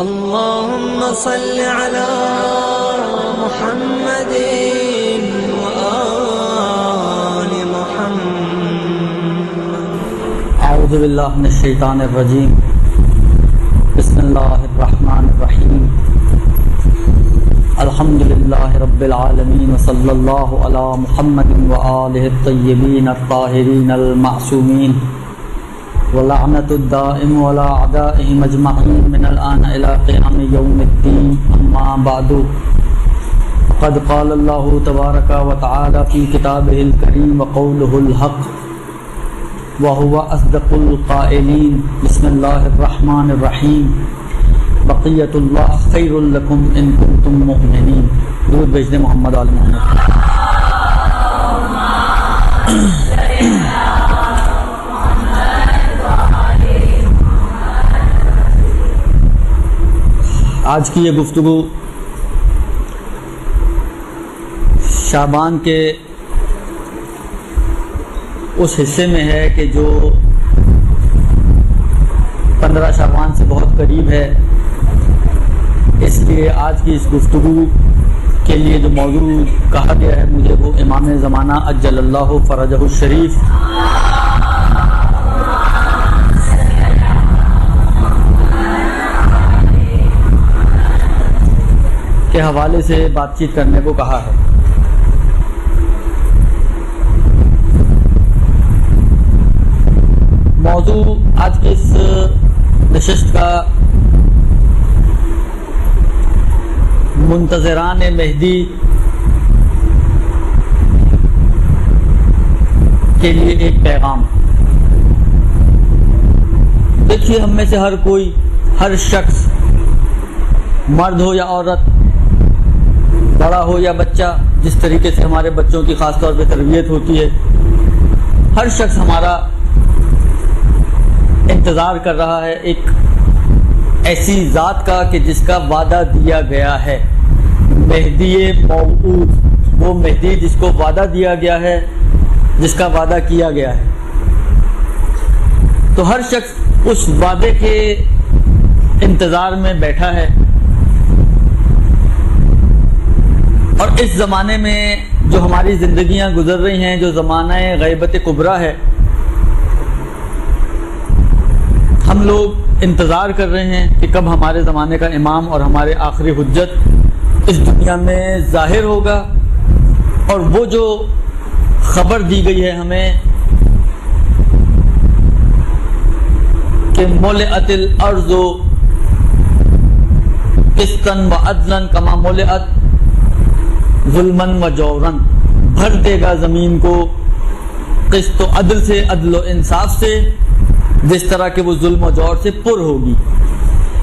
اللهم صل على محمد وآل محمد. اعوذ باللہ من الشیطان الرجیم. بسم اللہ الرحمن الرحیم. الحمد للہ رب العالمین وصلی اللہ علی محمد وآلہ الطیبین الطاہرین المعصومین ولعنت الدائم ولا اعدائهم اجمعین من الآن الى قیام یوم الدین. اما بعد قد قال اللہ تبارک وتعالی فی کتابہ الکریم وقولہ الحق وهو اصدق القائلین. بسم اللہ الرحمن الرحیم. بقیت اللہ خیر لکم ان کنتم مؤمنین. درود بھیجنے محمد علی محمد. آج کی یہ گفتگو شعبان کے اس حصے میں ہے کہ جو 15 شعبان سے بہت قریب ہے. اس لیے آج کی اس گفتگو کے لیے جو موضوع کہا گیا ہے مجھے وہ امام زمانہ عجل اللہ فرجہ الشریف کے حوالے سے بات چیت کرنے کو کہا ہے. موضوع آج کی اس نشست کا منتظران مہدی کے لیے ایک پیغام. دیکھیے ہم میں سے ہر کوئی، ہر شخص، مرد ہو یا عورت، بڑا ہو یا بچہ، جس طریقے سے ہمارے بچوں کی خاص طور پہ تربیت ہوتی ہے، ہر شخص ہمارا انتظار کر رہا ہے ایک ایسی ذات کا کہ جس کا وعدہ دیا گیا ہے. مہدی موعود، وہ مہدی جس کو وعدہ دیا گیا ہے، جس کا وعدہ کیا گیا ہے. تو ہر شخص اس وعدے کے انتظار میں بیٹھا ہے. اور اس زمانے میں جو ہماری زندگیاں گزر رہی ہیں، جو زمانہ غیبت کبریٰ ہے، ہم لوگ انتظار کر رہے ہیں کہ کب ہمارے زمانے کا امام اور ہمارے آخری حجت اس دنیا میں ظاہر ہوگا. اور وہ جو خبر دی گئی ہے ہمیں کہ ملئت الارض قسطا وعدلا کما ملئت ظلما و جورا، بھر دے گا زمین کو قسط و عدل سے، عدل و انصاف سے، جس طرح کہ وہ ظلم و جور سے پر ہوگی.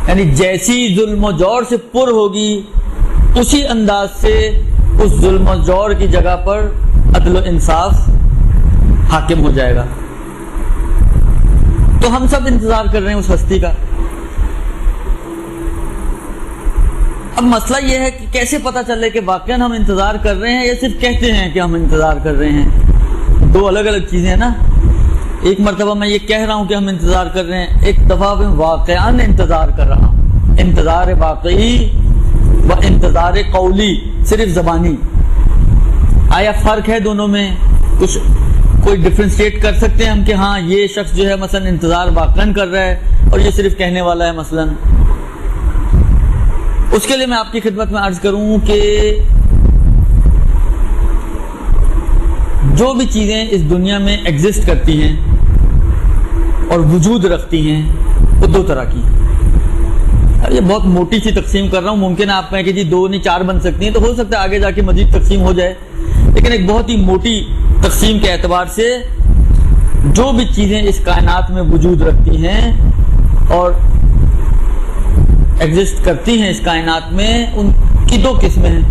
یعنی جیسی ظلم و جور سے پر ہوگی اسی انداز سے اس ظلم و جور کی جگہ پر عدل و انصاف حاکم ہو جائے گا. تو ہم سب انتظار کر رہے ہیں اس ہستی کا. اب مسئلہ یہ ہے کہ کیسے پتہ چلے کہ واقعاً ہم انتظار کر رہے ہیں یا صرف کہتے ہیں کہ ہم انتظار کر رہے ہیں. دو الگ الگ چیزیں ہیں نا. ایک مرتبہ میں یہ کہہ رہا ہوں کہ ہم انتظار کر رہے ہیں، ایک دفعہ میں واقعاً انتظار کر رہا ہوں. انتظار واقعی و انتظار قولی، صرف زبانی. آیا فرق ہے دونوں میں؟ کچھ کوئی ڈفرینشیٹ کر سکتے ہیں ہم کہ ہاں یہ شخص جو ہے مثلا انتظار واقعاً کر رہا ہے اور یہ صرف کہنے والا ہے مثلا؟ اس کے لیے میں آپ کی خدمت میں عرض کروں کہ جو بھی چیزیں اس دنیا میں ایگزسٹ کرتی ہیں اور وجود رکھتی ہیں وہ دو طرح کی. یہ بہت موٹی سی تقسیم کر رہا ہوں. ممکن ہے آپ کہیں کہ جی 2 نہیں 4 بن سکتی ہیں، تو ہو سکتا ہے آگے جا کے مزید تقسیم ہو جائے، لیکن ایک بہت ہی موٹی تقسیم کے اعتبار سے جو بھی چیزیں اس کائنات میں وجود رکھتی ہیں اور ایگزسٹ کرتی ہیں اس کائنات میں، ان کی 2 قسمیں ہیں.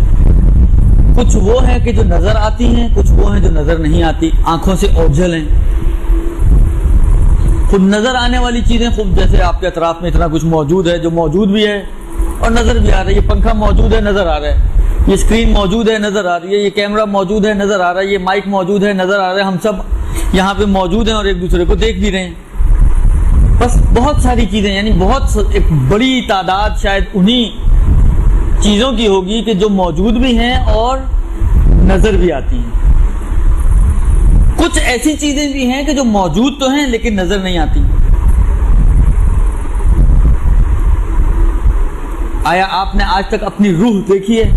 کچھ وہ ہیں کہ جو نظر آتی ہیں، کچھ وہ ہیں جو نظر نہیں آتی، آنکھوں سے اوجھل ہیں. خود نظر آنے والی چیزیں، خود جیسے آپ کے اطراف میں اتنا کچھ موجود ہے جو موجود بھی ہے اور نظر بھی آ رہا ہے. یہ پنکھا موجود ہے، نظر آ رہا ہے. یہ اسکرین موجود ہے، نظر آ رہی ہے. یہ کیمرہ موجود ہے، نظر آ رہا ہے. یہ مائک موجود ہے، نظر آ رہا ہے. ہم سب یہاں پہ موجود ہیں اور ایک دوسرے کو دیکھ بھی رہے ہیں. بس بہت ساری چیزیں، یعنی ایک بڑی تعداد شاید انہی چیزوں کی ہوگی کہ جو موجود بھی ہیں اور نظر بھی آتی ہیں. کچھ ایسی چیزیں بھی ہیں کہ جو موجود تو ہیں لیکن نظر نہیں آتی. آیا آپ نے آج تک اپنی روح دیکھی ہے؟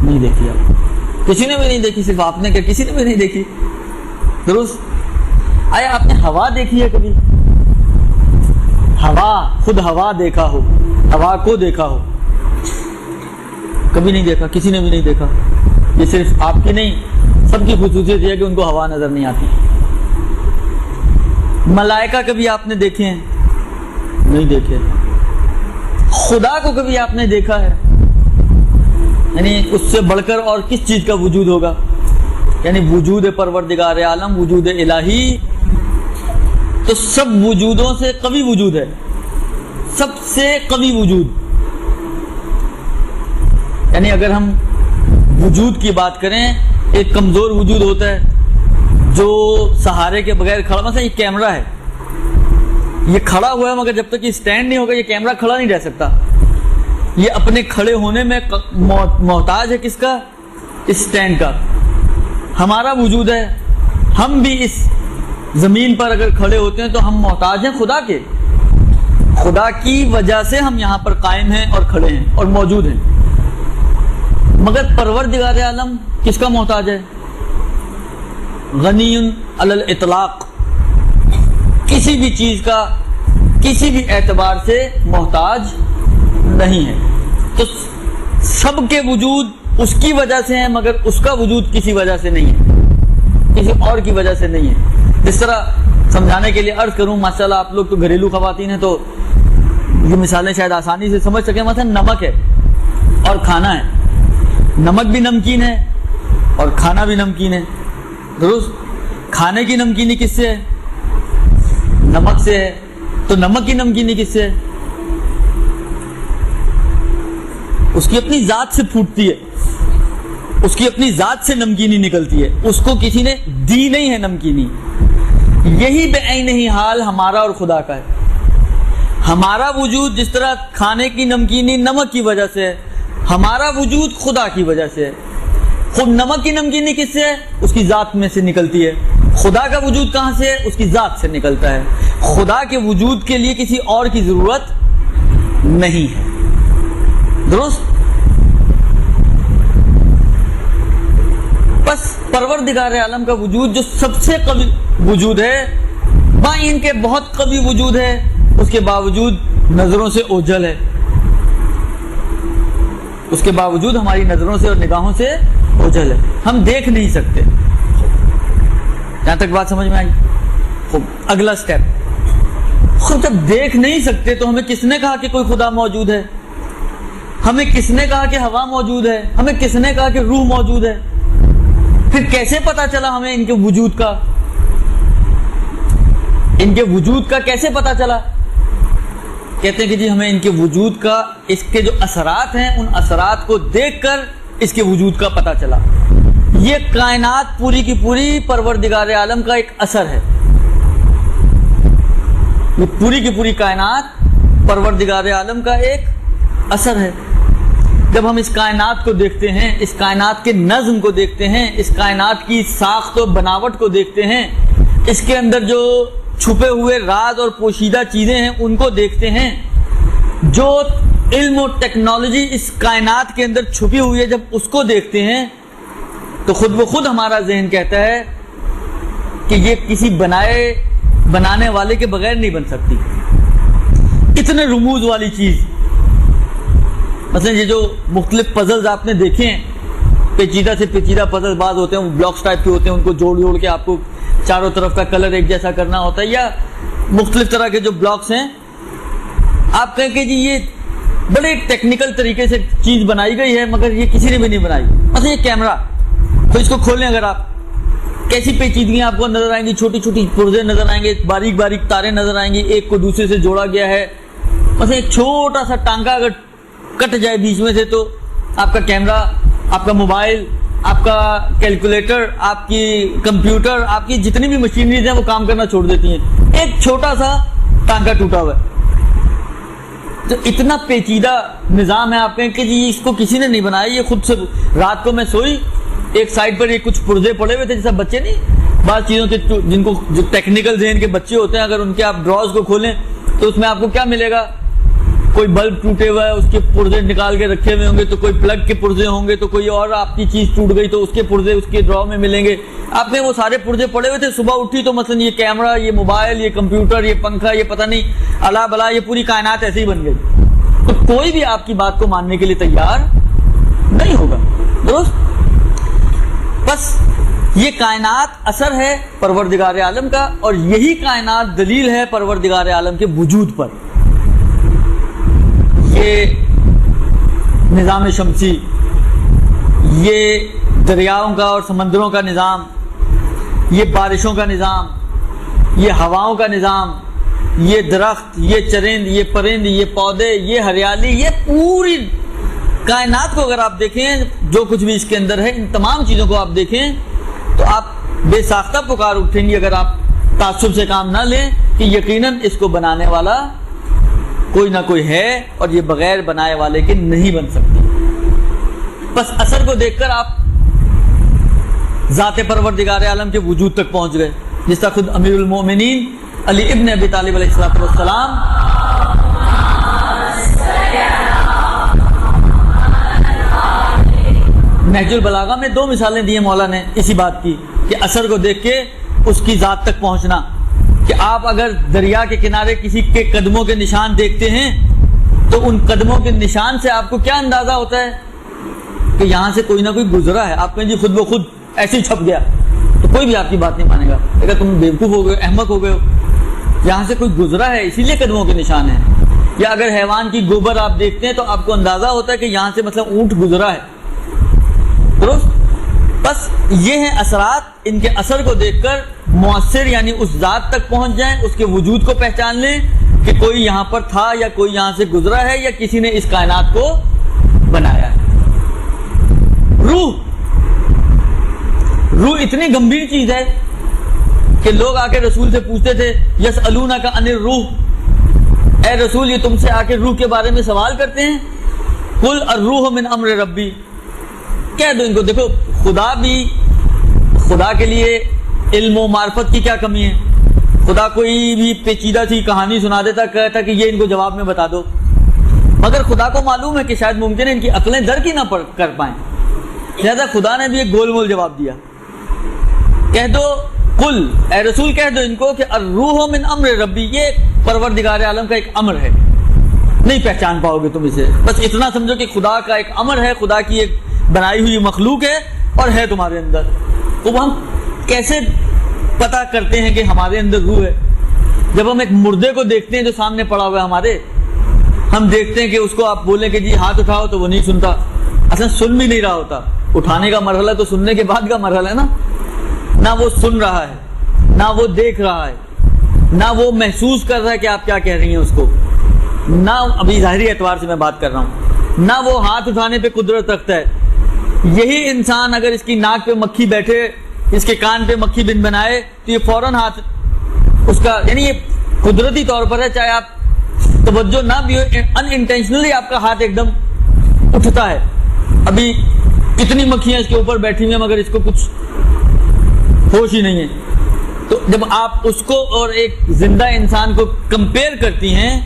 نہیں دیکھی. آپ کسی نے بھی نہیں دیکھی، صرف آپ نے کہ کسی نے بھی نہیں دیکھی. درست. آیا آپ نے ہوا دیکھی ہے کبھی؟ ہوا، خود ہوا دیکھا ہو، ہوا کو دیکھا ہو؟ کبھی نہیں دیکھا، کسی نے بھی نہیں دیکھا. یہ صرف آپ کی نہیں، سب کی خصوصیت یہ ہے کہ ان کو ہوا نظر نہیں آتی. ملائکہ کبھی آپ نے دیکھے ہیں؟ نہیں دیکھے. خدا کو کبھی آپ نے دیکھا ہے؟ یعنی اس سے بڑھ کر اور کس چیز کا وجود ہوگا؟ یعنی وجود پروردگار عالم، وجود الہی تو سب وجودوں سے قوی وجود ہے، سب سے قوی وجود. یعنی اگر ہم وجود کی بات کریں، ایک کمزور وجود ہوتا ہے جو سہارے کے بغیر کھڑا. مثلا یہ کیمرہ ہے، یہ کھڑا ہوا ہے مگر جب تک یہ سٹینڈ نہیں ہوگا یہ کیمرہ کھڑا نہیں رہ سکتا. یہ اپنے کھڑے ہونے میں محتاج ہے کس کا؟ اس سٹینڈ کا. ہمارا وجود ہے، ہم بھی اس زمین پر اگر کھڑے ہوتے ہیں تو ہم محتاج ہیں خدا کے. خدا کی وجہ سے ہم یہاں پر قائم ہیں اور کھڑے ہیں اور موجود ہیں. مگر پروردگار عالم کس کا محتاج ہے؟ غنی علی الاطلاق، کسی بھی چیز کا کسی بھی اعتبار سے محتاج نہیں ہے. تو سب کے وجود اس کی وجہ سے ہیں مگر اس کا وجود کسی وجہ سے نہیں ہے، کسی اور کی وجہ سے نہیں ہے. جس طرح سمجھانے کے لیے عرض کروں، ماشاءاللہ آپ لوگ تو گھریلو خواتین ہیں تو یہ مثالیں شاید آسانی سے سمجھ سکیں. مثلا نمک ہے اور کھانا ہے. نمک بھی نمکین ہے اور کھانا بھی نمکین ہے. درست. کھانے کی نمکینی کس سے ہے؟ نمک سے ہے. تو نمک کی نمکینی کس سے ہے؟ اس کی اپنی ذات سے پھوٹتی ہے، اس کی اپنی ذات سے نمکینی نکلتی ہے، اس کو کسی نے دی نہیں ہے نمکینی. یہی بے عین ہی حال ہمارا اور خدا کا ہے. ہمارا وجود جس طرح کھانے کی نمکینی نمک کی وجہ سے ہے، ہمارا وجود خدا کی وجہ سے ہے. خود نمک کی نمکینی کس سے ہے؟ اس کی ذات میں سے نکلتی ہے. خدا کا وجود کہاں سے ہے؟ اس کی ذات سے نکلتا ہے. خدا کے وجود کے لیے کسی اور کی ضرورت نہیں ہے. درست. بس پروردگار عالم کا وجود جو سب سے قوی وجود ہے، ان کے بہت قوی وجود ہے، اس کے باوجود نظروں سے اوجھل ہے. اس کے باوجود ہماری نظروں سے اور نگاہوں سے اوجھل ہے. ہم دیکھ نہیں سکتے. یہاں تک بات سمجھ میں آئی؟ خوب. اگلا سٹیپ، خود جب دیکھ نہیں سکتے تو ہمیں کس نے کہا کہ کوئی خدا موجود ہے؟ ہمیں کس نے کہا کہ ہوا موجود ہے؟ ہمیں کس نے کہا کہ روح موجود ہے؟ پھر کیسے پتا چلا ہمیں ان کے وجود کا؟ ان کے وجود کا کیسے پتا چلا؟ کہتے ہیں کہ جی ہمیں ان کے وجود کا، اس کے جو اثرات ہیں ان اثرات کو دیکھ کر اس کے وجود کا پتا چلا. یہ کائنات پوری کی پوری پروردگار عالم کا ایک اثر ہے. یہ پوری کی پوری کائنات پروردگار عالم کا ایک اثر ہے. جب ہم اس کائنات کو دیکھتے ہیں، اس کائنات کے نظم کو دیکھتے ہیں، اس کائنات کی ساخت و بناوٹ کو دیکھتے ہیں، اس کے اندر جو چھپے ہوئے راز اور پوشیدہ چیزیں ہیں ان کو دیکھتے ہیں، جو علم و ٹیکنالوجی اس کائنات کے اندر چھپی ہوئی ہے، جب اس کو دیکھتے ہیں تو خود بخود ہمارا ذہن کہتا ہے کہ یہ کسی بنانے والے کے بغیر نہیں بن سکتی. اتنے رموز والی چیز. مثلا یہ جو مختلف پزلز آپ نے دیکھے ہیں، پیچیدہ سے پیچیدہ پزل بعض ہوتے ہیں وہ بلاکس ٹائپ کے ہوتے ہیں، ان کو جوڑ کے آپ کو چاروں طرف کا کلر ایک جیسا کرنا ہوتا ہے، یا مختلف طرح کے جو بلاکس ہیں. آپ کہیں کہ جی یہ بڑے ٹیکنیکل طریقے سے چیز بنائی گئی ہے مگر یہ کسی نے بھی نہیں بنائی. مثلا یہ کیمرہ، تو اس کو کھولیں اگر آپ، کیسی پیچیدگیاں آپ کو نظر آئیں گی، چھوٹی چھوٹی پرزے نظر آئیں گے، باریک باریک تاریں نظر آئیں گی، ایک کو دوسرے سے جوڑا گیا ہے. مثلا ایک چھوٹا سا ٹانکا اگر کٹ جائے بیچ میں سے تو آپ کا کیمرہ، آپ کا موبائل آپ کا کیلکولیٹر، آپ کی کمپیوٹر، آپ کی جتنی بھی مشینریز ہیں وہ کام کرنا چھوڑ دیتی ہیں، ایک چھوٹا سا ٹانکا ٹوٹا ہوا ہے۔ تو اتنا پیچیدہ نظام ہے آپ کہیں کہ جی اس کو کسی نے نہیں بنایا، یہ خود سے۔ رات کو میں سوئی، ایک سائڈ پر یہ کچھ پرزے پڑے ہوئے تھے، جیسا بچے نہیں بعض چیزوں کے جن کو جو ٹیکنیکل ذہن کے بچے ہوتے ہیں، اگر ان کے آپ ڈراز کو کھولیں تو اس میں آپ کو کیا ملے گا؟ کوئی بلب ٹوٹے ہوا ہے، اس کے پرزے نکال کے رکھے ہوئے ہوں گے، تو کوئی پلگ کے پرزے ہوں گے، تو کوئی اور آپ کی چیز ٹوٹ گئی تو اس کے پرزے اس کے ڈرا میں ملیں گے۔ آپ نے وہ سارے پرزے پڑے ہوئے تھے، صبح اٹھی تو مثلا یہ کیمرہ، یہ موبائل، یہ کمپیوٹر، یہ پنکھا، یہ پتہ نہیں الا بلا، یہ پوری کائنات ایسے ہی بن گئی۔ تو کوئی بھی آپ کی بات کو ماننے کے لیے تیار نہیں ہوگا، درست؟ بس یہ کائنات اثر ہے پروردگار عالم کا، اور یہی کائنات دلیل ہے پروردگار عالم کے وجود پر۔ یہ نظام شمسی، یہ دریاؤں کا اور سمندروں کا نظام، یہ بارشوں کا نظام، یہ ہواؤں کا نظام، یہ درخت، یہ چرند، یہ پرند، یہ پودے، یہ ہریالی، یہ پوری کائنات کو اگر آپ دیکھیں، جو کچھ بھی اس کے اندر ہے، ان تمام چیزوں کو آپ دیکھیں تو آپ بے ساختہ پکار اٹھیں گے اگر آپ تعصب سے کام نہ لیں کہ یقیناً اس کو بنانے والا کوئی نہ کوئی ہے، اور یہ بغیر بنائے والے کے نہیں بن سکتی۔ بس اثر کو دیکھ کر آپ ذات پروردگار عالم کے وجود تک پہنچ گئے، جس طرح خود امیر المومنین علی ابن ابی طالب علیہ السلام نہج البلاغہ میں 2 مثالیں دی ہیں مولا نے اسی بات کی کہ اثر کو دیکھ کے اس کی ذات تک پہنچنا، کہ آپ اگر دریا کے کنارے کسی کے قدموں کے نشان دیکھتے ہیں تو ان قدموں کے نشان سے آپ کو کیا اندازہ ہوتا ہے کہ یہاں سے کوئی نہ کوئی گزرا ہے۔ آپ کہیں جی خود بخود ایسے ہی چھپ گیا، تو کوئی بھی آپ کی بات نہیں مانے گا، اگر تم بیوقوف ہو گئے، احمق ہو گئے ہو، یہاں سے کوئی گزرا ہے اسی لیے قدموں کے نشان ہیں۔ یا اگر حیوان کی گوبر آپ دیکھتے ہیں تو آپ کو اندازہ ہوتا ہے کہ یہاں سے مثلا اونٹ گزرا ہے، درست؟ بس یہ ہیں اثرات، ان کے اثر کو دیکھ کر مؤثر یعنی اس ذات تک پہنچ جائیں، اس کے وجود کو پہچان لیں کہ کوئی یہاں پر تھا یا کوئی یہاں سے گزرا ہے یا کسی نے اس کائنات کو بنایا ہے۔ روح اتنی گمبھیر چیز ہے کہ لوگ آ کے رسول سے پوچھتے تھے یسألونک عن الروح، اے رسول یہ تم سے آ کے روح کے بارے میں سوال کرتے ہیں، قل الروح من امر ربی، کہہ دو ان کو دیکھو خدا کے لیے علم و معرفت کی کیا کمی ہے؟ خدا کوئی بھی پیچیدہ سی کہانی سنا دیتا، کہتا کہ یہ ان کو جواب میں بتا دو، مگر خدا کو معلوم ہے کہ شاید ممکن ہے ان کی عقلیں در کی نہ کر پائیں، لہذا خدا نے بھی ایک گول مول جواب دیا، کہہ دو قل، اے رسول کہہ دو ان کو کہ الروح من امر ربی، یہ پروردگار عالم کا ایک امر ہے، نہیں پہچان پاؤ گے تم اسے، بس اتنا سمجھو کہ خدا کا ایک امر ہے، خدا کی ایک بنائی ہوئی مخلوق ہے اور ہے تمہارے اندر۔ تو ہم کیسے پتہ کرتے ہیں کہ ہمارے اندر روح ہے؟ جب ہم ایک مردے کو دیکھتے ہیں جو سامنے پڑا ہوا ہے ہمارے، ہم دیکھتے ہیں کہ اس کو آپ بولیں کہ جی ہاتھ اٹھاؤ تو وہ نہیں سنتا، اصلا سن بھی نہیں رہا ہوتا، اٹھانے کا مرحلہ تو سننے کے بعد کا مرحلہ ہے نا، نہ وہ سن رہا ہے، نہ وہ دیکھ رہا ہے، نہ وہ محسوس کر رہا ہے کہ آپ کیا کہہ رہی ہیں اس کو، نہ ابھی ظاہری اعتبار سے میں بات کر رہا ہوں، نہ وہ ہاتھ اٹھانے پہ قدرت رکھتا ہے۔ یہی انسان اگر اس کی ناک پہ مکھی بیٹھے، اس کے کان پہ مکھی بن بنائے تو یہ فوراً ہاتھ اس کا، یعنی یہ قدرتی طور پر ہے، چاہے آپ توجہ نہ بھی ہو، ان انٹینشنلی آپ کا ہاتھ ایک دم اٹھتا ہے۔ ابھی کتنی مکھیاں اس کے اوپر بیٹھی ہوئی ہیں مگر اس کو کچھ ہوش ہی نہیں ہے۔ تو جب آپ اس کو اور ایک زندہ انسان کو کمپیئر کرتی ہیں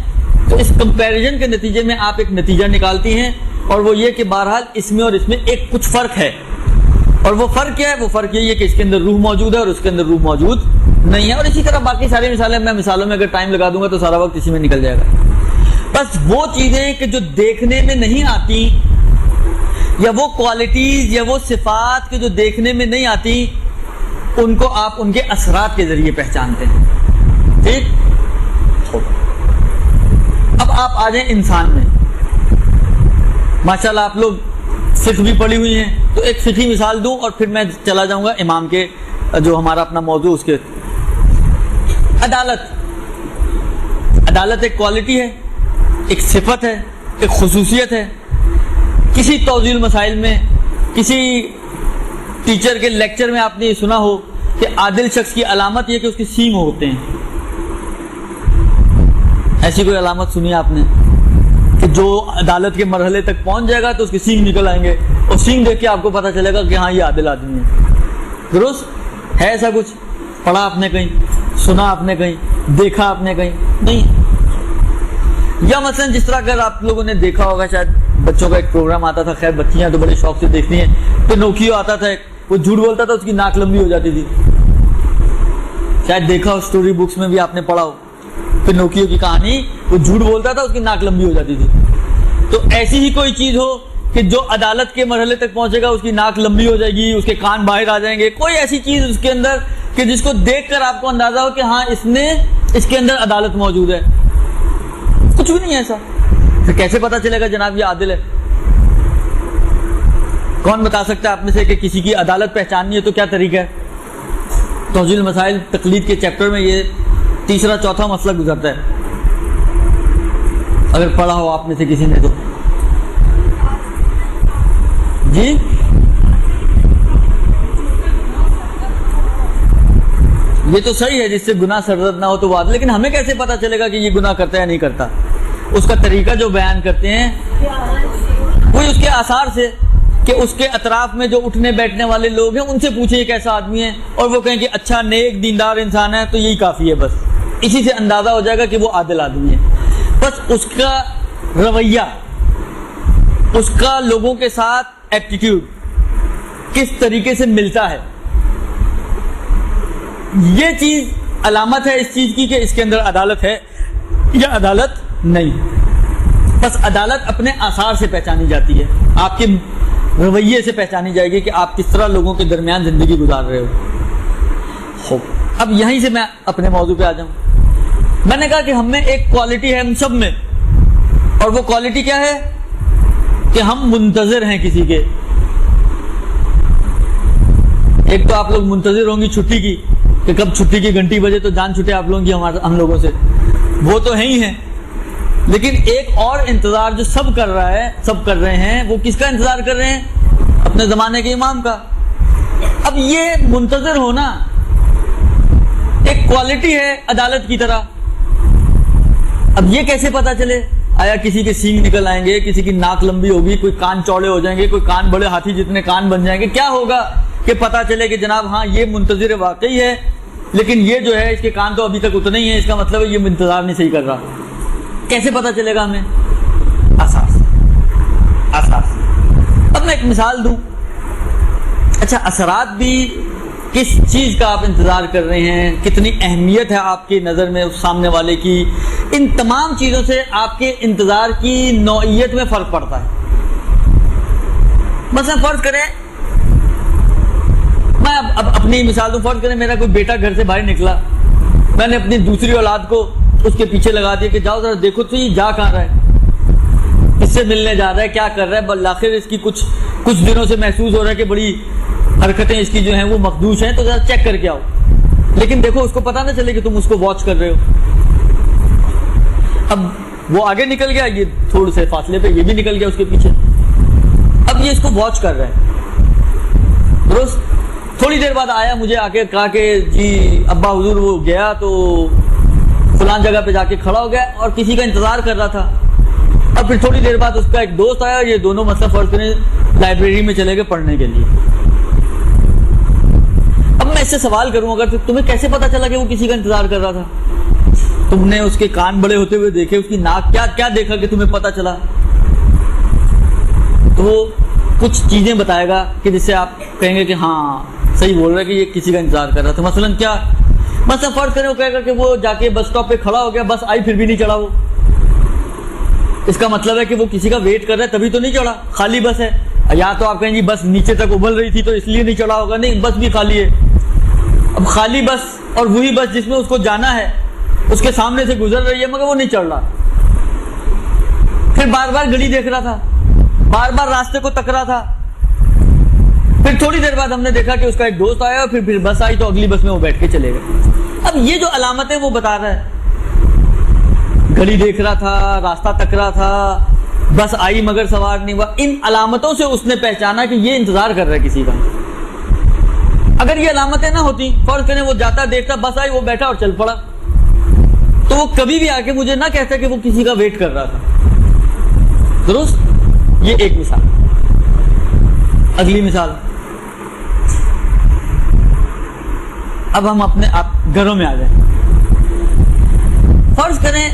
تو اس کمپیریزن کے نتیجے میں آپ ایک نتیجہ نکالتی ہیں، اور وہ یہ کہ بہرحال اس میں اور اس میں ایک کچھ فرق ہے، اور وہ فرق کیا ہے؟ وہ فرق یہی ہے کہ اس کے اندر روح موجود ہے اور اس کے اندر روح موجود نہیں ہے، اور اسی طرح باقی ساری مثالیں، میں مثالوں میں اگر ٹائم لگا دوں گا تو سارا وقت اسی میں نکل جائے گا۔ بس وہ چیزیں کہ جو دیکھنے میں نہیں آتی، یا وہ کوالٹیز یا وہ صفات کہ جو دیکھنے میں نہیں آتی، ان کو آپ ان کے اثرات کے ذریعے پہچانتے ہیں، ٹھیک؟ اب آپ آ جائیں انسان میں، ماشاءاللہ آپ لوگ فقہ بھی پڑھی ہوئی ہیں، تو ایک فقہی مثال دوں اور پھر میں چلا جاؤں گا امام کے جو ہمارا اپنا موضوع اس کے۔ عدالت ایک کوالٹی ہے، ایک صفت ہے، ایک خصوصیت ہے۔ کسی توضیح مسائل میں، کسی ٹیچر کے لیکچر میں آپ نے یہ سنا ہو کہ عادل شخص کی علامت یہ کہ اس کے سینگ ہوتے ہیں. ایسی کوئی علامت سنی آپ نے کہ جو عدالت کے مرحلے تک پہنچ جائے گا تو اس کے سینگ نکل آئیں گے اور سینگ دیکھ کے آپ کو پتہ چلے گا کہ ہاں یہ عادل آدمی ہے. درست ہے ایسا کچھ؟ پڑھا آپ نے کہیں, سنا آپ نے کہیں, دیکھا آپ نے کہیں؟ نہیں. یا مثلا جس طرح اگر آپ لوگوں نے دیکھا ہوگا, شاید بچوں کا ایک پروگرام آتا تھا, خیر بچیاں تو بڑے شوق سے دیکھتی ہیں, پنوکیو آتا تھا ایک, وہ جھوٹ بولتا تھا اس کی ناک لمبی ہو جاتی تھی. شاید دیکھا ہو, اسٹوری بکس میں بھی آپ نے پڑھا ہو پنوکیو کی کہانی, وہ جھوٹ بولتا تھا اس کی ناک لمبی ہو جاتی تھی. تو ایسی ہی کوئی چیز ہو کہ جو عدالت کے مرحلے تک پہنچے گا اس کی ناک لمبی ہو جائے گی, اس کے کان باہر آ جائیں گے, کوئی ایسی چیز اس کے اندر کہ جس کو دیکھ کر آپ کو اندازہ ہو کہ ہاں اس کے اندر عدالت موجود ہے. کچھ بھی نہیں ہے ایسا. پھر کیسے پتا چلے گا جناب یہ عادل ہے؟ کون بتا سکتا ہے آپ میں سے کہ کسی کی عدالت پہچاننی ہے تو کیا طریقہ ہے؟ توضیح المسائل تقلید کے چیپٹر میں یہ تیسرا چوتھا مسئلہ گزرتا ہے, اگر پڑھا ہو آپ میں سے کسی نے تو. جی یہ تو صحیح ہے, جس سے گناہ سرزد نہ ہو تو وہ عادل, لیکن ہمیں کیسے پتا چلے گا کہ یہ گناہ کرتا ہے یا نہیں کرتا؟ اس کا طریقہ جو بیان کرتے ہیں وہی اس کے آثار سے, کہ اس کے اطراف میں جو اٹھنے بیٹھنے والے لوگ ہیں ان سے پوچھیں یہ کیسا آدمی ہے, اور وہ کہیں کہ اچھا نیک دیندار انسان ہے, تو یہی کافی ہے, بس اسی سے اندازہ ہو جائے گا کہ وہ عادل آدمی ہے. بس اس کا رویہ, اس کا لوگوں کے ساتھ ایٹیٹیوڈ کس طریقے سے ملتا ہے, یہ چیز علامت ہے اس چیز کی کہ اس کے اندر عدالت ہے یا عدالت نہیں. بس عدالت اپنے آثار سے پہچانی جاتی ہے, آپ کے رویے سے پہچانی جائے گی کہ آپ کس طرح لوگوں کے درمیان زندگی گزار رہے ہو. اب یہیں سے میں اپنے موضوع پہ آ جاؤں. میں نے کہا کہ ہم میں ایک کوالٹی ہے ہم سب میں, اور وہ کوالٹی کیا ہے کہ ہم منتظر ہیں کسی کے. ایک تو آپ لوگ منتظر ہوں گی چھٹی کی, کہ کب چھٹی کی گھنٹی بجے تو جان چھٹے آپ لوگوں کی ہم لوگوں سے, وہ تو ہے ہی ہیں. لیکن ایک اور انتظار جو سب کر رہے ہیں, وہ کس کا انتظار کر رہے ہیں؟ اپنے زمانے کے امام کا. اب یہ منتظر ہونا ایک کوالٹی ہے عدالت کی طرح. اب یہ کیسے پتا چلے؟ آیا کسی کے سینگ نکل آئیں گے, کسی کی ناک لمبی ہوگی, کوئی کان چوڑے ہو جائیں گے, کوئی کان بڑے ہاتھی جتنے کان بن جائیں گے, کیا ہوگا کہ پتا چلے کہ جناب ہاں یہ منتظر واقعی ہے, لیکن یہ جو ہے اس کے کان تو ابھی تک اتنے ہی ہیں, اس کا مطلب ہے یہ انتظار نہیں صحیح کر رہا. کیسے پتا چلے گا ہمیں؟ اساس. اب میں ایک مثال دوں. اچھا, اثرات بھی کس چیز کا آپ انتظار کر رہے ہیں, کتنی اہمیت ہے آپ کی نظر میں اس سامنے والے کی, ان تمام چیزوں سے آپ کے انتظار کی نوعیت میں فرق پڑتا ہے. مثلا فرض کریں, میں اب اپنی مثال دوں. فرض کریں میرا کوئی بیٹا گھر سے باہر نکلا, میں نے اپنی دوسری اولاد کو اس کے پیچھے لگا دیا کہ جاؤ ذرا دیکھو تو یہ جا کہاں رہا ہے, کس سے ملنے جا رہا ہے, کیا کر رہا ہے. بالآخر اس کی کچھ دنوں سے محسوس ہو رہا ہے کہ بڑی حرکتیں اس کی جو ہیں وہ مخدوش ہیں, تو ذرا چیک کر کے آؤ. لیکن دیکھو اس کو پتہ نہ چلے کہ تم اس کو واچ کر رہے ہو. اب وہ آگے نکل گیا, یہ تھوڑے سے فاصلے پہ یہ بھی نکل گیا اس کے پیچھے. اب یہ اس کو واچ کر رہا ہے. درست. تھوڑی دیر بعد آیا, مجھے آ کے کہا کہ جی ابا حضور وہ گیا تو فلان جگہ پہ جا کے کھڑا ہو گیا, اور کسی کا انتظار کر رہا تھا. اب پھر تھوڑی دیر بعد اس کا ایک دوست آیا, یہ دونوں مثلا فرض کریں لائبریری میں چلے گئے پڑھنے کے لیے. اب میں اس سے سوال کروں, اگر تمہیں کیسے پتا چلا کہ وہ کسی کا انتظار کر رہا تھا؟ تم نے اس کے کان بڑے ہوتے ہوئے دیکھے, اس کی ناک کیا دیکھا کہ تمہیں پتا چلا؟ تو وہ کچھ چیزیں بتائے گا کہ جس سے آپ کہیں گے کہ ہاں صحیح بول رہا ہے کہ یہ کسی کا انتظار کر رہا تھا. مثلا کیا, مثلا فرض کریں وہ کہے گا کہ وہ جا کے بس اسٹاپ پہ کھڑا ہو گیا, بس آئی پھر بھی نہیں چڑھا. وہ اس کا مطلب ہے کہ وہ کسی کا ویٹ کر رہا ہے تبھی تو نہیں چڑھا, خالی بس ہے. یا تو آپ کہیں جی بس نیچے تک ابل رہی تھی تو اس لیے نہیں چڑھا ہوگا, نہیں بس بھی خالی ہے. اب خالی بس اور وہی بس جس میں اس کو جانا ہے اس کے سامنے سے گزر رہی ہے, مگر وہ نہیں چڑھ رہا. پھر بار بار گھڑی دیکھ رہا تھا, بار بار راستے کو تک رہا تھا. پھر تھوڑی دیر بعد ہم نے دیکھا کہ اس کا ایک دوست آیا, پھر بس آئی تو اگلی بس میں وہ بیٹھ کے چلے گئے. اب یہ جو علامتیں وہ بتا رہا ہے, گھڑی دیکھ رہا تھا, راستہ تک رہا تھا, بس آئی مگر سوار نہیں ہوا, ان علامتوں سے اس نے پہچانا کہ یہ انتظار کر رہا ہے کسی کا. اگر یہ علامتیں نہ ہوتی، فرض کریں وہ جاتا دیکھتا بس آئی وہ بیٹھا اور چل پڑا، تو وہ کبھی بھی آ کے مجھے نہ کہتا کہ وہ کسی کا ویٹ کر رہا تھا. درست؟ یہ ایک مثال. اگلی مثال، اب ہم اپنے گھروں میں آ جائیں. فرض کریں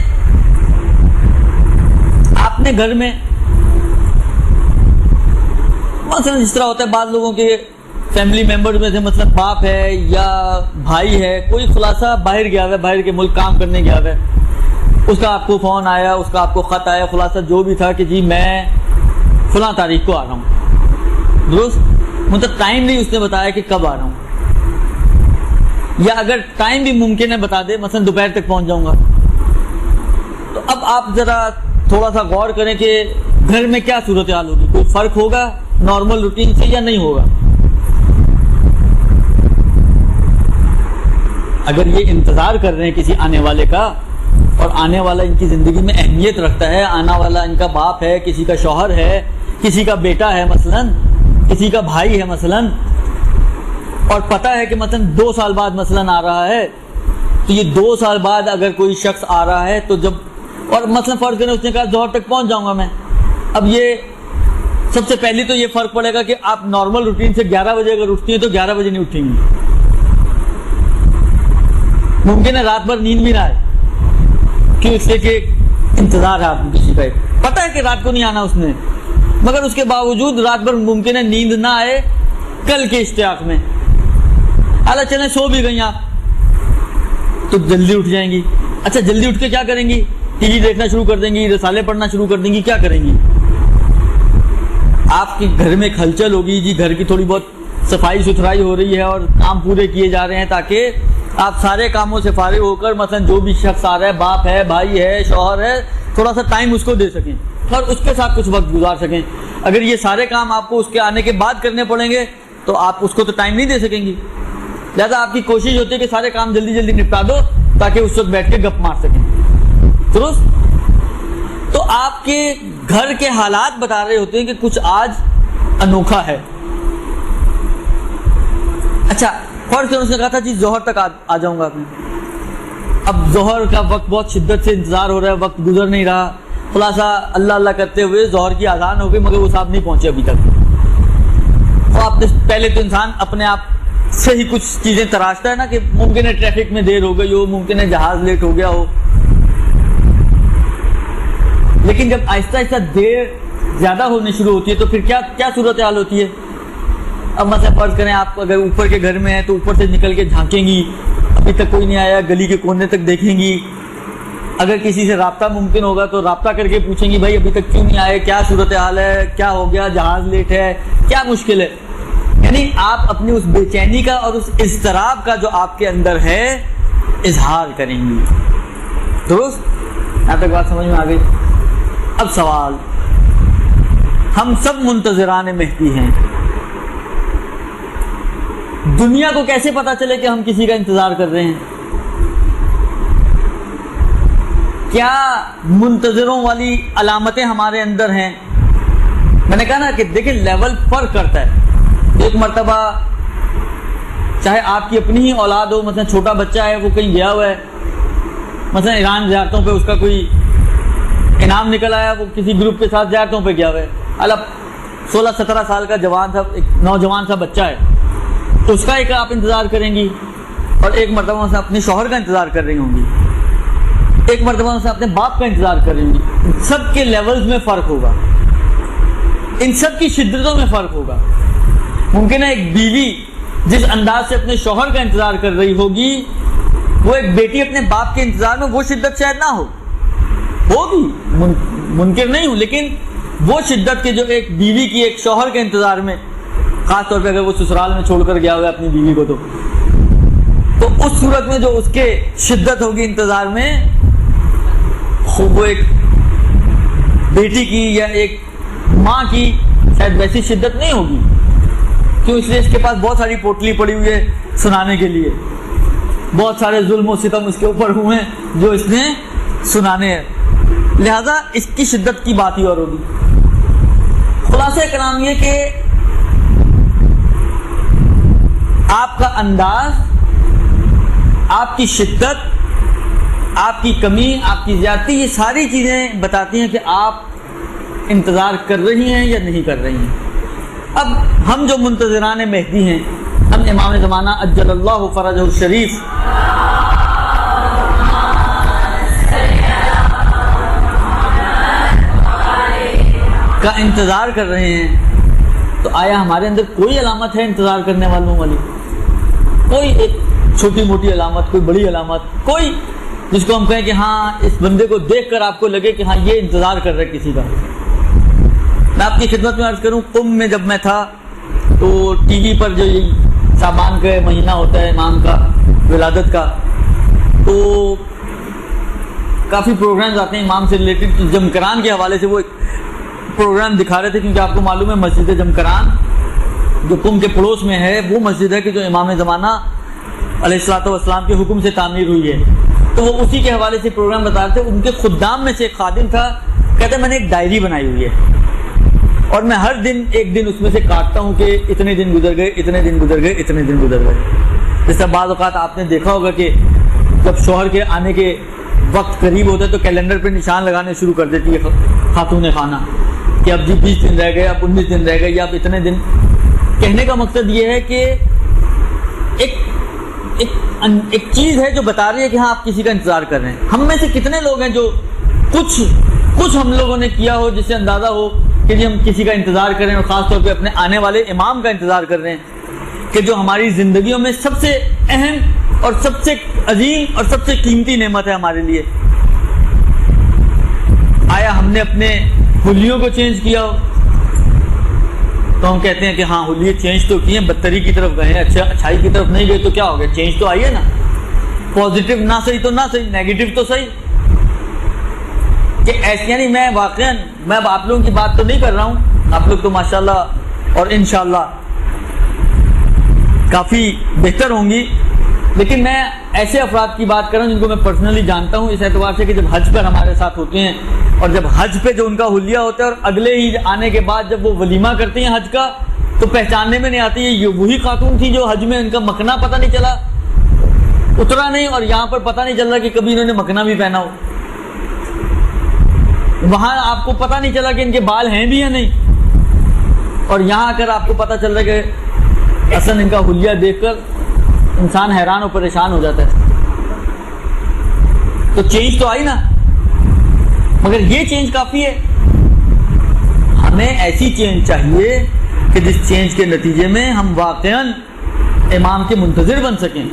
آپ نے گھر میں مثلا جس طرح ہوتا ہے بعض لوگوں کے فیملی ممبر میں سے، مثلا باپ ہے یا بھائی ہے، کوئی خلاصہ باہر گیا ہوا ہے، باہر کے ملک کام کرنے گیا ہوا ہے، اس کا آپ کو فون آیا، اس کا آپ کو خط آیا، خلاصہ جو بھی تھا کہ جی میں فلاں تاریخ کو آ رہا ہوں. درست؟ مطلب ٹائم نہیں اس نے بتایا کہ کب آ رہا ہوں، یا اگر ٹائم بھی ممکن ہے بتا دے، مثلا دوپہر تک پہنچ جاؤں گا. تو اب آپ ذرا تھوڑا سا غور کریں کہ گھر میں کیا صورتحال ہوگی، کوئی فرق ہوگا نارمل روٹین سے یا نہیں ہوگا. اگر یہ انتظار کر رہے ہیں کسی آنے والے کا، اور آنے والا ان کی زندگی میں اہمیت رکھتا ہے، آنے والا ان کا باپ ہے، کسی کا شوہر ہے، کسی کا بیٹا ہے، مثلا کسی کا بھائی ہے مثلا، اور پتہ ہے کہ مثلا 2 سال بعد مثلا آ رہا ہے، تو یہ 2 سال بعد اگر کوئی شخص آ رہا ہے تو جب، اور مثلا فرض کریں اس نے کہا ظہر تک پہنچ جاؤں گا میں، اب یہ سب سے پہلی تو یہ فرق پڑے گا کہ آپ نارمل روٹین سے 11 بجے اگر اٹھتی ہیں تو 11 بجے نہیں اٹھیں گی. ممکن ہے رات بھر نیند بھی نہ آئے، کیوں؟ اس لیے کہ انتظار ہے آپ کو کسی کا، پتہ ہے کہ رات کو نہیں آنا اس نے، مگر اس کے باوجود رات بھر ممکن ہے نیند نہ آئے کل کے اشتیاق میں. اعلیٰ چلیں سو بھی گئی آپ تو جلدی اٹھ جائیں گی. اچھا جلدی اٹھ کے کیا کریں گی؟ ٹی وی دیکھنا شروع کر دیں گی، رسالے پڑھنا شروع کر دیں گی، کیا کریں گی؟ آپ کے گھر میں ہلچل ہوگی جی، گھر کی تھوڑی بہت صفائی ستھرائی ہو رہی ہے اور کام پورے کیے جا رہے ہیں تاکہ آپ سارے کاموں سے فارغ ہو کر مثلا جو بھی شخص آ رہا ہے، باپ ہے، بھائی ہے، شوہر ہے، تھوڑا سا ٹائم اس کو دے سکیں اور اس کے ساتھ کچھ وقت گزار سکیں. اگر یہ سارے کام آپ کو اس کے آنے کے بعد کرنے پڑیں گے تو آپ اس کو تو ٹائم نہیں دے سکیں گی. لہٰذا آپ کی کوشش ہوتی ہے کہ سارے کام جلدی جلدی نپٹا دو تاکہ اس وقت بیٹھ کے گپ مار سکیں. درست؟ تو آپ کے گھر کے حالات بتا رہے ہوتے ہیں کہ کچھ آج انوکھا ہے. اچھا فرض کریں اس نے کہا تھا جی ظہر تک آ جاؤں گا. اب ظہر کا وقت بہت شدت سے انتظار ہو رہا ہے، وقت گزر نہیں رہا، خلاصہ اللہ اللہ کرتے ہوئے ظہر کی اذان ہو گئی مگر وہ صاحب نہیں پہنچے ابھی تک. تو آپ نے پہلے تو انسان اپنے آپ سے ہی کچھ چیزیں تراشتا ہے نا کہ ممکن ہے ٹریفک میں دیر ہو گئی ہو، ممکن ہے جہاز لیٹ ہو گیا ہو. لیکن جب آہستہ آہستہ دیر زیادہ ہونے شروع ہوتی ہے تو پھر کیا صورتحال ہوتی ہے؟ اب مثلا فرض کریں آپ اگر اوپر کے گھر میں ہیں تو اوپر سے نکل کے جھانکیں گی، ابھی تک کوئی نہیں آیا، گلی کے کونے تک دیکھیں گی. اگر کسی سے رابطہ ممکن ہوگا تو رابطہ کر کے پوچھیں گی بھائی ابھی تک کیوں نہیں آئے، کیا صورتحال ہے، کیا ہو گیا، جہاز لیٹ ہے، کیا مشکل ہے. یعنی آپ اپنی اس بے چینی کا اور اس اضطراب کا جو آپ کے اندر ہے اظہار کریں گی. درست؟ یہاں تک بات سمجھ میں آ گئی؟ اب سوال، ہم سب منتظران مہدی ہیں، دنیا کو کیسے پتا چلے کہ ہم کسی کا انتظار کر رہے ہیں؟ کیا منتظروں والی علامتیں ہمارے اندر ہیں؟ میں نے کہا نا کہ دیکھیں لیول فرق کرتا ہے. ایک مرتبہ چاہے آپ کی اپنی ہی اولاد ہو، مثلا چھوٹا بچہ ہے وہ کہیں گیا ہوا ہے، مثلا ایران زیارتوں پہ اس کا کوئی انعام نکل آیا، وہ کسی گروپ کے ساتھ زیارتوں پہ گیا ہوا ہے، الگ 16-17 سال کا جوان تھا، ایک نوجوان سا بچہ ہے، تو اس کا ایک آپ انتظار کریں گی، اور ایک مرتبہ سے اپنے شوہر کا انتظار کر رہی ہوں گی، ایک مرتبہ سے اپنے باپ کا انتظار کر رہی ہوں گی. سب کے لیولز میں فرق ہوگا، ان سب کی شدتوں میں فرق ہوگا. ممکن ہے ایک بیوی جس انداز سے اپنے شوہر کا انتظار کر رہی ہوگی وہ ایک بیٹی اپنے باپ کے انتظار میں وہ شدت شاید نہ ہوگی، منکر نہیں ہوں، لیکن وہ شدت کے جو ایک بیوی کی ایک شوہر کے انتظار میں، خاص طور پہ اگر وہ سسرال میں چھوڑ کر گیا ہوا ہے اپنی بیوی کو، تو اس صورت میں جو اس کے شدت ہوگی انتظار میں، وہ ایک بیٹی کی یا ایک ماں کی شاید ویسی شدت نہیں ہوگی. کیوں؟ اس لیے اس کے پاس بہت ساری پوٹلی پڑی ہوئی ہے سنانے کے لیے، بہت سارے ظلم و ستم اس کے اوپر ہوئے ہیں جو اس نے سنانے ہیں، لہذا اس کی شدت کی بات ہی اور ہوگی. خلاصہ کلام یہ کہ آپ کا انداز، آپ کی شدت، آپ کی کمی، آپ کی زیادتی، یہ ساری چیزیں بتاتی ہیں کہ آپ انتظار کر رہی ہیں یا نہیں کر رہی ہیں۔ اب ہم جو منتظران مہدی ہیں، ہم امام زمانہ عجل اللہ فرجہ الشریف کا انتظار کر رہے ہیں، تو آیا ہمارے اندر کوئی علامت ہے انتظار کرنے والوں والی؟ کوئی ایک چھوٹی موٹی علامت، کوئی بڑی علامت، کوئی جس کو ہم کہیں کہ ہاں اس بندے کو دیکھ کر آپ کو لگے کہ ہاں یہ انتظار کر رہا ہے کسی کا؟ میں آپ کی خدمت میں عرض کروں، قم میں جب میں تھا تو ٹی وی پر جو یہ شعبان کا مہینہ ہوتا ہے امام کا ولادت کا، تو کافی پروگرامز آتے ہیں امام سے ریلیٹڈ۔ جمکران کے حوالے سے وہ ایک پروگرام دکھا رہے تھے، کیونکہ آپ کو معلوم ہے مسجد جمکران جو قم کے پڑوس میں ہے وہ مسجد ہے کہ جو امام زمانہ علیہ الصلوۃ والسلام کے حکم سے تعمیر ہوئی ہے، تو وہ اسی کے حوالے سے پروگرام بتا رہے تھے۔ ان کے خدام میں سے ایک خادم تھا، کہتے میں نے ایک ڈائری بنائی ہوئی ہے اور میں ہر دن ایک دن اس میں سے کاٹتا ہوں کہ اتنے دن گزر گئے، اتنے دن گزر گئے، اتنے دن گزر گئے۔ جیسا بعض اوقات آپ نے دیکھا ہوگا کہ جب شوہر کے آنے کے وقت قریب ہوتا ہے تو کیلنڈر پہ نشان لگانے شروع کر دیتی ہے خاتون خانہ کہ اب جی 20 دن رہ گئے، اب 19 دن رہ گئے، یا اب اتنے دن۔ کہنے کا مقصد یہ ہے کہ ایک چیز ہے جو بتا رہی ہے کہ ہاں آپ کسی کا انتظار کر رہے ہیں۔ ہم میں سے کتنے لوگ ہیں جو کچھ ہم لوگوں نے کیا ہو جس سے اندازہ ہو کہ جی ہم کسی کا انتظار کر رہے ہیں، اور خاص طور پہ اپنے آنے والے امام کا انتظار کر رہے ہیں کہ جو ہماری زندگیوں میں سب سے اہم اور سب سے عظیم اور سب سے قیمتی نعمت ہے ہمارے لیے۔ آیا ہم نے اپنے حلیوں کو چینج کیا ہو؟ تو ہم کہتے ہیں کہ ہاں حلیے چینج تو کیے، بدتری کی طرف گئے، اچھائی کی طرف نہیں گئے، تو کیا ہو گیا؟ چینج تو آئی ہے نا، پازیٹیو نہ صحیح تو نہ صحیح، نیگیٹو تو صحیح۔ کہ ایسے یعنی میں واقعاً میں اب آپ لوگوں کی بات تو نہیں کر رہا ہوں، آپ لوگ تو ماشاءاللہ اور انشاءاللہ کافی بہتر ہوں گی، لیکن میں ایسے افراد کی بات کر رہا ہوں جن کو میں پرسنلی جانتا ہوں، اس اعتبار سے کہ جب حج پر ہمارے ساتھ ہوتے ہیں اور جب حج پہ جو ان کا حلیہ ہوتا ہے اور اگلے ہی آنے کے بعد جب وہ ولیمہ کرتے ہیں حج کا، تو پہچاننے میں نہیں آتی یہ وہی خاتون تھی جو حج میں ان کا مکھنا پتہ نہیں چلا اترا نہیں، اور یہاں پر پتہ نہیں چل رہا کہ کبھی انہوں نے مکھنا بھی پہنا ہو، وہاں آپ کو پتہ نہیں چلا کہ ان کے بال ہیں بھی یا نہیں، اور یہاں آ کر آپ کو پتہ چل رہا ہے کہ اصل ان کا حلیہ دیکھ کر انسان حیران اور پریشان ہو جاتا ہے۔ تو چینج تو آئی نا، مگر یہ چینج کافی ہے؟ ہمیں ایسی چینج چاہیے کہ جس چینج کے نتیجے میں ہم واقعاً امام کے منتظر بن سکیں۔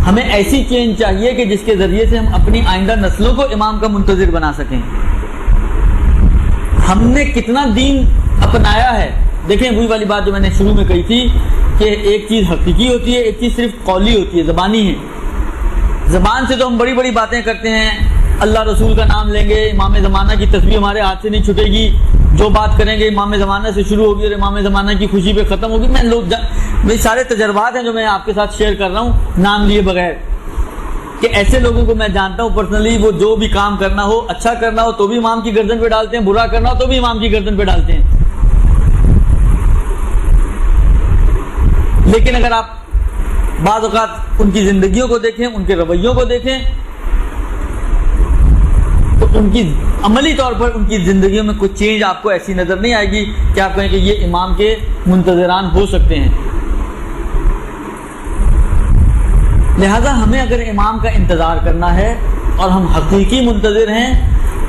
ہمیں ایسی چینج چاہیے کہ جس کے ذریعے سے ہم اپنی آئندہ نسلوں کو امام کا منتظر بنا سکیں۔ ہم نے کتنا دین اپنایا ہے؟ دیکھیں وہی والی بات جو میں نے شروع میں کہی تھی کہ ایک چیز حقیقی ہوتی ہے، ایک چیز صرف قولی ہوتی ہے، زبانی ہے۔ زبان سے تو ہم بڑی بڑی باتیں کرتے ہیں، اللہ رسول کا نام لیں گے، امام زمانہ کی تسبیح ہمارے ہاتھ سے نہیں چھٹے گی، جو بات کریں گے امام زمانہ سے شروع ہوگی اور امام زمانہ کی خوشی پہ ختم ہوگی۔ میرے سارے تجربات ہیں جو میں آپ کے ساتھ شیئر کر رہا ہوں نام لیے بغیر، کہ ایسے لوگوں کو میں جانتا ہوں پرسنلی، وہ جو بھی کام کرنا ہو، اچھا کرنا ہو تو بھی امام کی گردن پہ ڈالتے ہیں، برا کرنا ہو تو بھی امام کی گردن پہ ڈالتے ہیں۔ لیکن اگر آپ بعض اوقات ان کی زندگیوں کو دیکھیں، ان کے رویوں کو دیکھیں، تو ان کی عملی طور پر ان کی زندگیوں میں کوئی چینج آپ کو ایسی نظر نہیں آئے گی کہ آپ کہیں کہ یہ امام کے منتظران ہو سکتے ہیں۔ لہذا ہمیں اگر امام کا انتظار کرنا ہے اور ہم حقیقی منتظر ہیں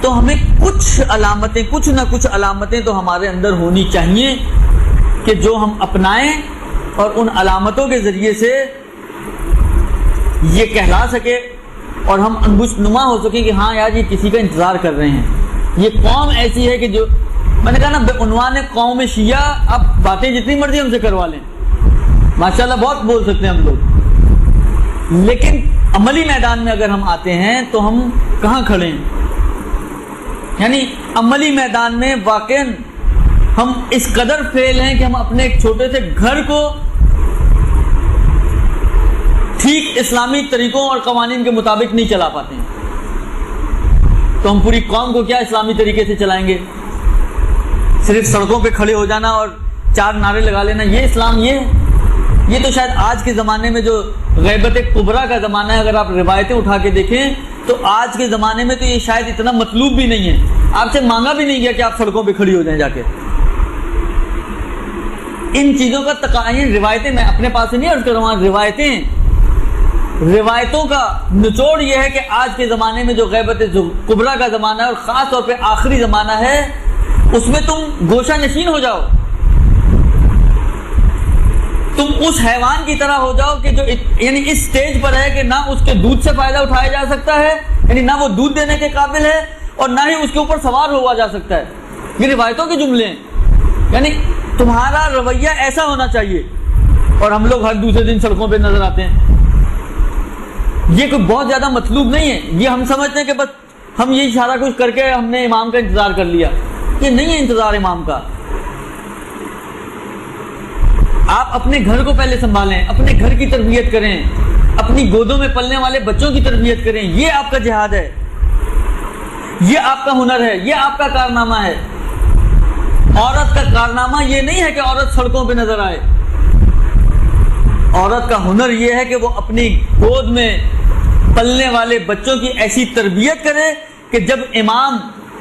تو ہمیں کچھ علامتیں، کچھ نہ کچھ علامتیں تو ہمارے اندر ہونی چاہیے کہ جو ہم اپنائیں اور ان علامتوں کے ذریعے سے یہ کہلا سکے اور ہم انگشت نما ہو سکیں کہ ہاں یار یہ کسی کا انتظار کر رہے ہیں۔ یہ قوم ایسی ہے کہ جو میں نے کہا نا بعنوان قوم شیعہ، اب باتیں جتنی مرضی ہم سے کروا لیں، ماشاءاللہ بہت بول سکتے ہیں ہم لوگ، لیکن عملی میدان میں اگر ہم آتے ہیں تو ہم کہاں کھڑے ہیں؟ یعنی عملی میدان میں واقعاً ہم اس قدر فیل ہیں کہ ہم اپنے ایک چھوٹے سے گھر کو ٹھیک اسلامی طریقوں اور قوانین کے مطابق نہیں چلا پاتے ہیں، تو ہم پوری قوم کو کیا اسلامی طریقے سے چلائیں گے؟ صرف سڑکوں پہ کھڑے ہو جانا اور 4 نعرے لگا لینا، یہ اسلام یہ ہے؟ یہ تو شاید آج کے زمانے میں جو غیبت کبریٰ کا زمانہ ہے، اگر آپ روایتیں اٹھا کے دیکھیں تو آج کے زمانے میں تو یہ شاید اتنا مطلوب بھی نہیں ہے، آپ سے مانگا بھی نہیں گیا کہ آپ سڑکوں پہ کھڑی ہو جائیں جا کے۔ ان چیزوں کا تقاضا، روایتیں میں اپنے پاس سے نہیں عرض کر رہا ہوں، روایتوں کا نچوڑ یہ ہے کہ آج کے زمانے میں جو غیبت کبریٰ کا زمانہ ہے اور خاص طور پہ آخری زمانہ ہے، اس میں تم گوشہ نشین ہو جاؤ، تم اس حیوان کی طرح ہو جاؤ کہ جو یعنی اس سٹیج پر ہے کہ نہ اس کے دودھ سے فائدہ اٹھایا جا سکتا ہے، یعنی نہ وہ دودھ دینے کے قابل ہے اور نہ ہی اس کے اوپر سوار ہوا جا سکتا ہے۔ یہ روایتوں کے جملے ہیں، یعنی تمہارا رویہ ایسا ہونا چاہیے، اور ہم لوگ ہر دوسرے دن سڑکوں پہ نظر آتے ہیں۔ یہ کوئی بہت زیادہ مطلوب نہیں ہے، یہ ہم سمجھتے ہیں کہ بس ہم یہ سارا کچھ کر کے ہم نے امام کا انتظار کر لیا، یہ نہیں ہے انتظار امام کا۔ آپ اپنے گھر کو پہلے سنبھالیں، اپنے گھر کی تربیت کریں، اپنی گودوں میں پلنے والے بچوں کی تربیت کریں، یہ آپ کا جہاد ہے، یہ آپ کا ہنر ہے، یہ آپ کا کارنامہ ہے۔ عورت کا کارنامہ یہ نہیں ہے کہ عورت سڑکوں پہ نظر آئے، عورت کا ہنر یہ ہے کہ وہ اپنی گود میں پلنے والے بچوں کی ایسی تربیت کرے کہ جب امام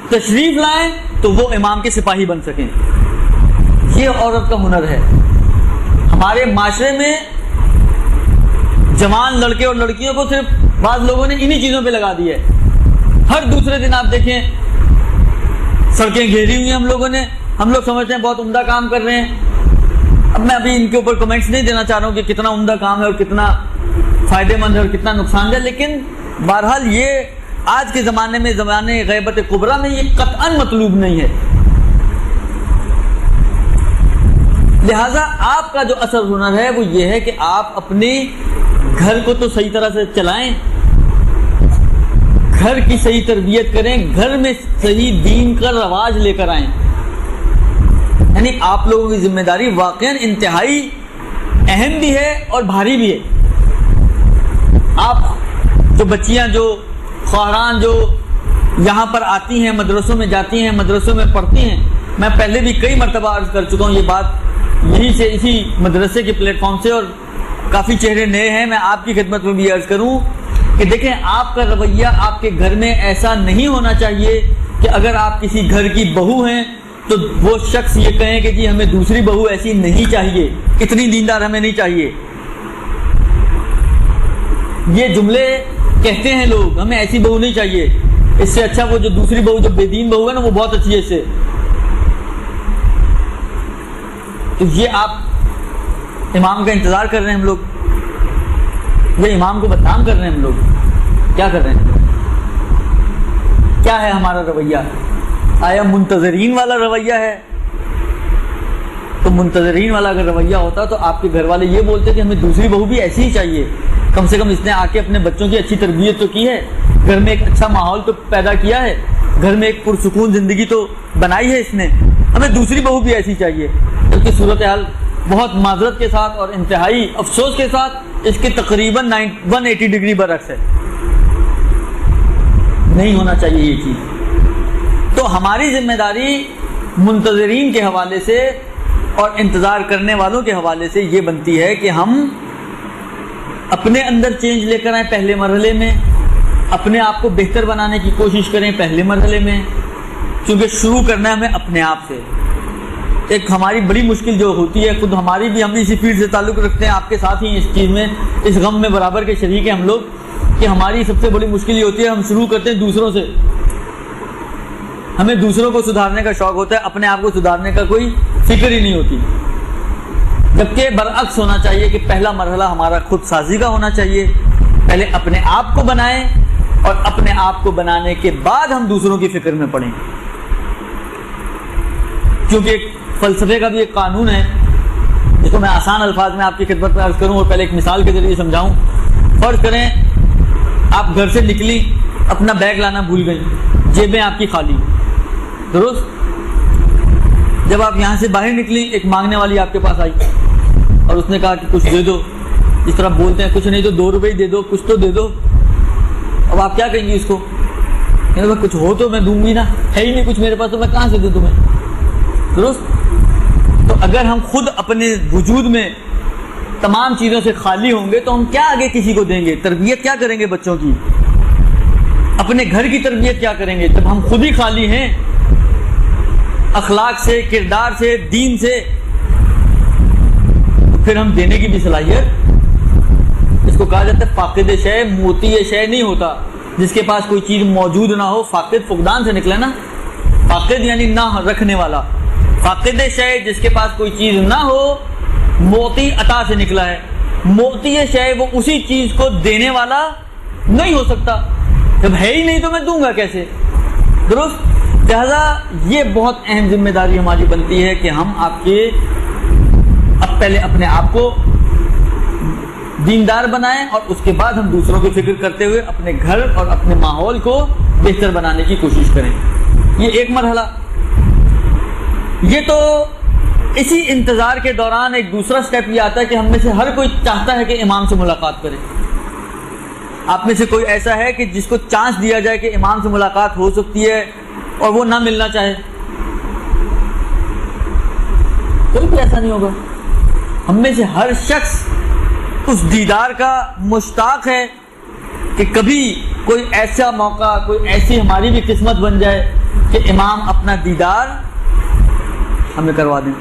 تشریف لائیں تو وہ امام کے سپاہی بن سکیں، یہ عورت کا ہنر ہے۔ ہمارے معاشرے میں جوان لڑکے اور لڑکیوں کو صرف بعض لوگوں نے انہی چیزوں پہ لگا دیا ہے۔ ہر دوسرے دن آپ دیکھیں سڑکیں گھیری ہوئی ہیں ہم لوگوں نے، ہم لوگ سمجھتے ہیں بہت عمدہ کام کر رہے ہیں۔ اب میں ابھی ان کے اوپر کمنٹس نہیں دینا چاہ رہا ہوں کہ کتنا عمدہ کام ہے اور کتنا فائدے مند ہے اور کتنا نقصان دہ، لیکن بہرحال یہ آج کے زمانے میں، زمانے غیبت کبریٰ میں، یہ قطعاً مطلوب نہیں ہے۔ لہٰذا آپ کا جو اصل ہنر ہے وہ یہ ہے کہ آپ اپنے گھر کو تو صحیح طرح سے چلائیں، گھر کی صحیح تربیت کریں، گھر میں صحیح دین کا رواج لے کر آئیں۔ یعنی آپ لوگوں کی ذمہ داری واقعاً انتہائی اہم بھی ہے اور بھاری بھی ہے۔ آپ جو بچیاں، جو خواہران جو یہاں پر آتی ہیں، مدرسوں میں جاتی ہیں، مدرسوں میں پڑھتی ہیں، میں پہلے بھی کئی مرتبہ عرض کر چکا ہوں یہ بات، یہی سے اسی مدرسے کے پلیٹ فارم سے، اور کافی چہرے نئے ہیں، میں آپ کی خدمت میں بھی عرض کروں کہ دیکھیں آپ کا رویہ آپ کے گھر میں ایسا نہیں ہونا چاہیے کہ اگر آپ کسی گھر کی بہو ہیں تو وہ شخص یہ کہیں کہ جی ہمیں دوسری بہو ایسی نہیں چاہیے، اتنی دیندار ہمیں نہیں چاہیے۔ یہ جملے کہتے ہیں لوگ، ہمیں ایسی بہو نہیں چاہیے، اس سے اچھا وہ جو دوسری بہو جو بے دین بہو ہے نا وہ بہت اچھی ہے اس سے۔ تو یہ آپ امام کا انتظار کر رہے ہیں ہم لوگ، یہ امام کو بدنام کر رہے ہیں ہم لوگ، کیا کر رہے ہیں؟ کیا ہے ہمارا رویہ؟ آیا منتظرین والا رویہ ہے؟ تو منتظرین والا اگر رویہ ہوتا تو آپ کے گھر والے یہ بولتے کہ ہمیں دوسری بہو بھی ایسی ہی چاہیے، کم سے کم اس نے آ کے اپنے بچوں کی اچھی تربیت تو کی ہے، گھر میں ایک اچھا ماحول تو پیدا کیا ہے، گھر میں ایک پرسکون زندگی تو بنائی ہے اس نے، ہمیں دوسری بہو بھی ایسی چاہیے۔ جبکہ صورتحال بہت معذرت کے ساتھ اور انتہائی افسوس کے ساتھ اس کے تقریباً 180 ڈگری برعکس ہے۔ نہیں ہونا چاہیے یہ چیز۔ تو ہماری ذمہ داری منتظرین کے حوالے سے اور انتظار کرنے والوں کے حوالے سے یہ بنتی ہے کہ ہم اپنے اندر چینج لے کر آئیں پہلے مرحلے میں، اپنے آپ کو بہتر بنانے کی کوشش کریں پہلے مرحلے میں، کیونکہ شروع کرنا ہے ہمیں اپنے آپ سے۔ ایک ہماری بڑی مشکل جو ہوتی ہے، خود ہماری بھی، ہم اسی فیلڈ سے تعلق رکھتے ہیں، آپ کے ساتھ ہی اس چیز میں، اس غم میں برابر کے شریک ہیں ہم لوگ، کہ ہماری سب سے بڑی مشکل یہ ہوتی ہے ہم شروع کرتے ہیں دوسروں سے، ہمیں دوسروں کو سدھارنے کا شوق ہوتا ہے، اپنے آپ کو سدھارنے کا کوئی فکر ہی نہیں ہوتی، جبکہ برعکس ہونا چاہیے کہ پہلا مرحلہ ہمارا خود سازی کا ہونا چاہیے، پہلے اپنے آپ کو بنائیں اور اپنے آپ کو بنانے کے بعد ہم دوسروں کی فکر میں پڑیں۔ کیونکہ ایک فلسفے کا بھی ایک قانون ہے جس کو میں آسان الفاظ میں آپ کی خدمت میں عرض کروں اور پہلے ایک مثال کے ذریعے سمجھاؤں۔ فرض کریں آپ گھر سے نکلی، اپنا بیگ لانا بھول گئی، جیبیں آپ کی خالی، درست؟ جب آپ یہاں سے باہر نکلی ایک مانگنے والی آپ کے پاس آئی اور اس نے کہا کہ کچھ دے دو، جس طرح بولتے ہیں کچھ نہیں تو 2 روپئے دے دو، کچھ تو دے دو۔ اب آپ کیا کہیں گی اس کو؟ کچھ ہو تو میں دوں گی نا، ہے ہی نہیں کچھ میرے پاس تو میں کہاں سے دوں تمہیں، درست؟ تو اگر ہم خود اپنے وجود میں تمام چیزوں سے خالی ہوں گے تو ہم کیا آگے کسی کو دیں گے؟ تربیت کیا کریں گے بچوں کی؟ اپنے گھر کی تربیت کیا کریں گے جب ہم خود ہی خالی ہیں اخلاق سے، کردار سے، دین سے؟ پھر ہم دینے کی بھی صلاحیت، اس کو کہا جاتا ہے فاقد شے موتی شے نہیں ہوتا. جس کے پاس کوئی چیز موجود نہ ہو، فاقد فقدان سے نکلا نا، فاقد یعنی نہ رکھنے والا. فاقد شے جس کے پاس کوئی چیز نہ ہو، موتی عطا سے نکلا ہے. موتی شے وہ اسی چیز کو دینے والا نہیں ہو سکتا، جب ہے ہی نہیں تو میں دوں گا کیسے؟ درست. لہذا یہ بہت اہم ذمہ داری ہماری بنتی ہے کہ ہم آپ کے اب پہلے اپنے آپ کو دیندار بنائیں اور اس کے بعد ہم دوسروں کی فکر کرتے ہوئے اپنے گھر اور اپنے ماحول کو بہتر بنانے کی کوشش کریں. یہ ایک مرحلہ. یہ تو اسی انتظار کے دوران ایک دوسرا سٹیپ یہ آتا ہے کہ ہم میں سے ہر کوئی چاہتا ہے کہ امام سے ملاقات کرے. آپ میں سے کوئی ایسا ہے کہ جس کو چانس دیا جائے کہ امام سے ملاقات ہو سکتی ہے اور وہ نہ ملنا چاہے؟ کوئی بھی ایسا نہیں ہوگا. ہم میں سے ہر شخص اس دیدار کا مشتاق ہے کہ کبھی کوئی ایسا موقع، کوئی ایسی ہماری بھی قسمت بن جائے کہ امام اپنا دیدار ہمیں کروا دیں.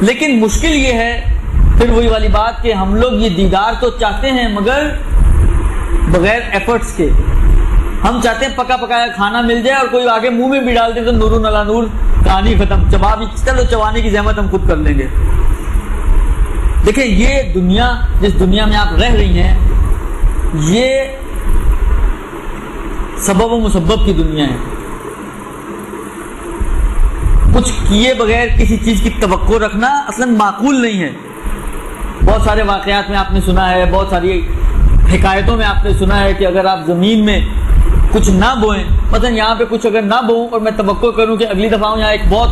لیکن مشکل یہ ہے پھر وہی والی بات کہ ہم لوگ یہ دیدار تو چاہتے ہیں مگر بغیر ایفرٹس کے. ہم چاہتے ہیں پکا پکایا کھانا مل جائے اور کوئی آگے منہ میں بھی ڈال دے تو نور نلا نور، کہانی ختم. چبا بھی چلو چبانے کی زحمت ہم خود کر لیں گے. دیکھیں یہ دنیا، جس دنیا میں آپ رہ رہی ہیں، یہ سبب و مسبب کی دنیا ہے. کچھ کیے بغیر کسی چیز کی توقع رکھنا اصلاً معقول نہیں ہے. بہت سارے واقعات میں آپ نے سنا ہے، بہت ساری حکایتوں میں آپ نے سنا ہے کہ اگر آپ زمین میں کچھ نہ بوئیں، مثلا یہاں پہ کچھ اگر نہ بوؤں اور میں توقع کروں کہ اگلی دفعہ یہاں ایک بہت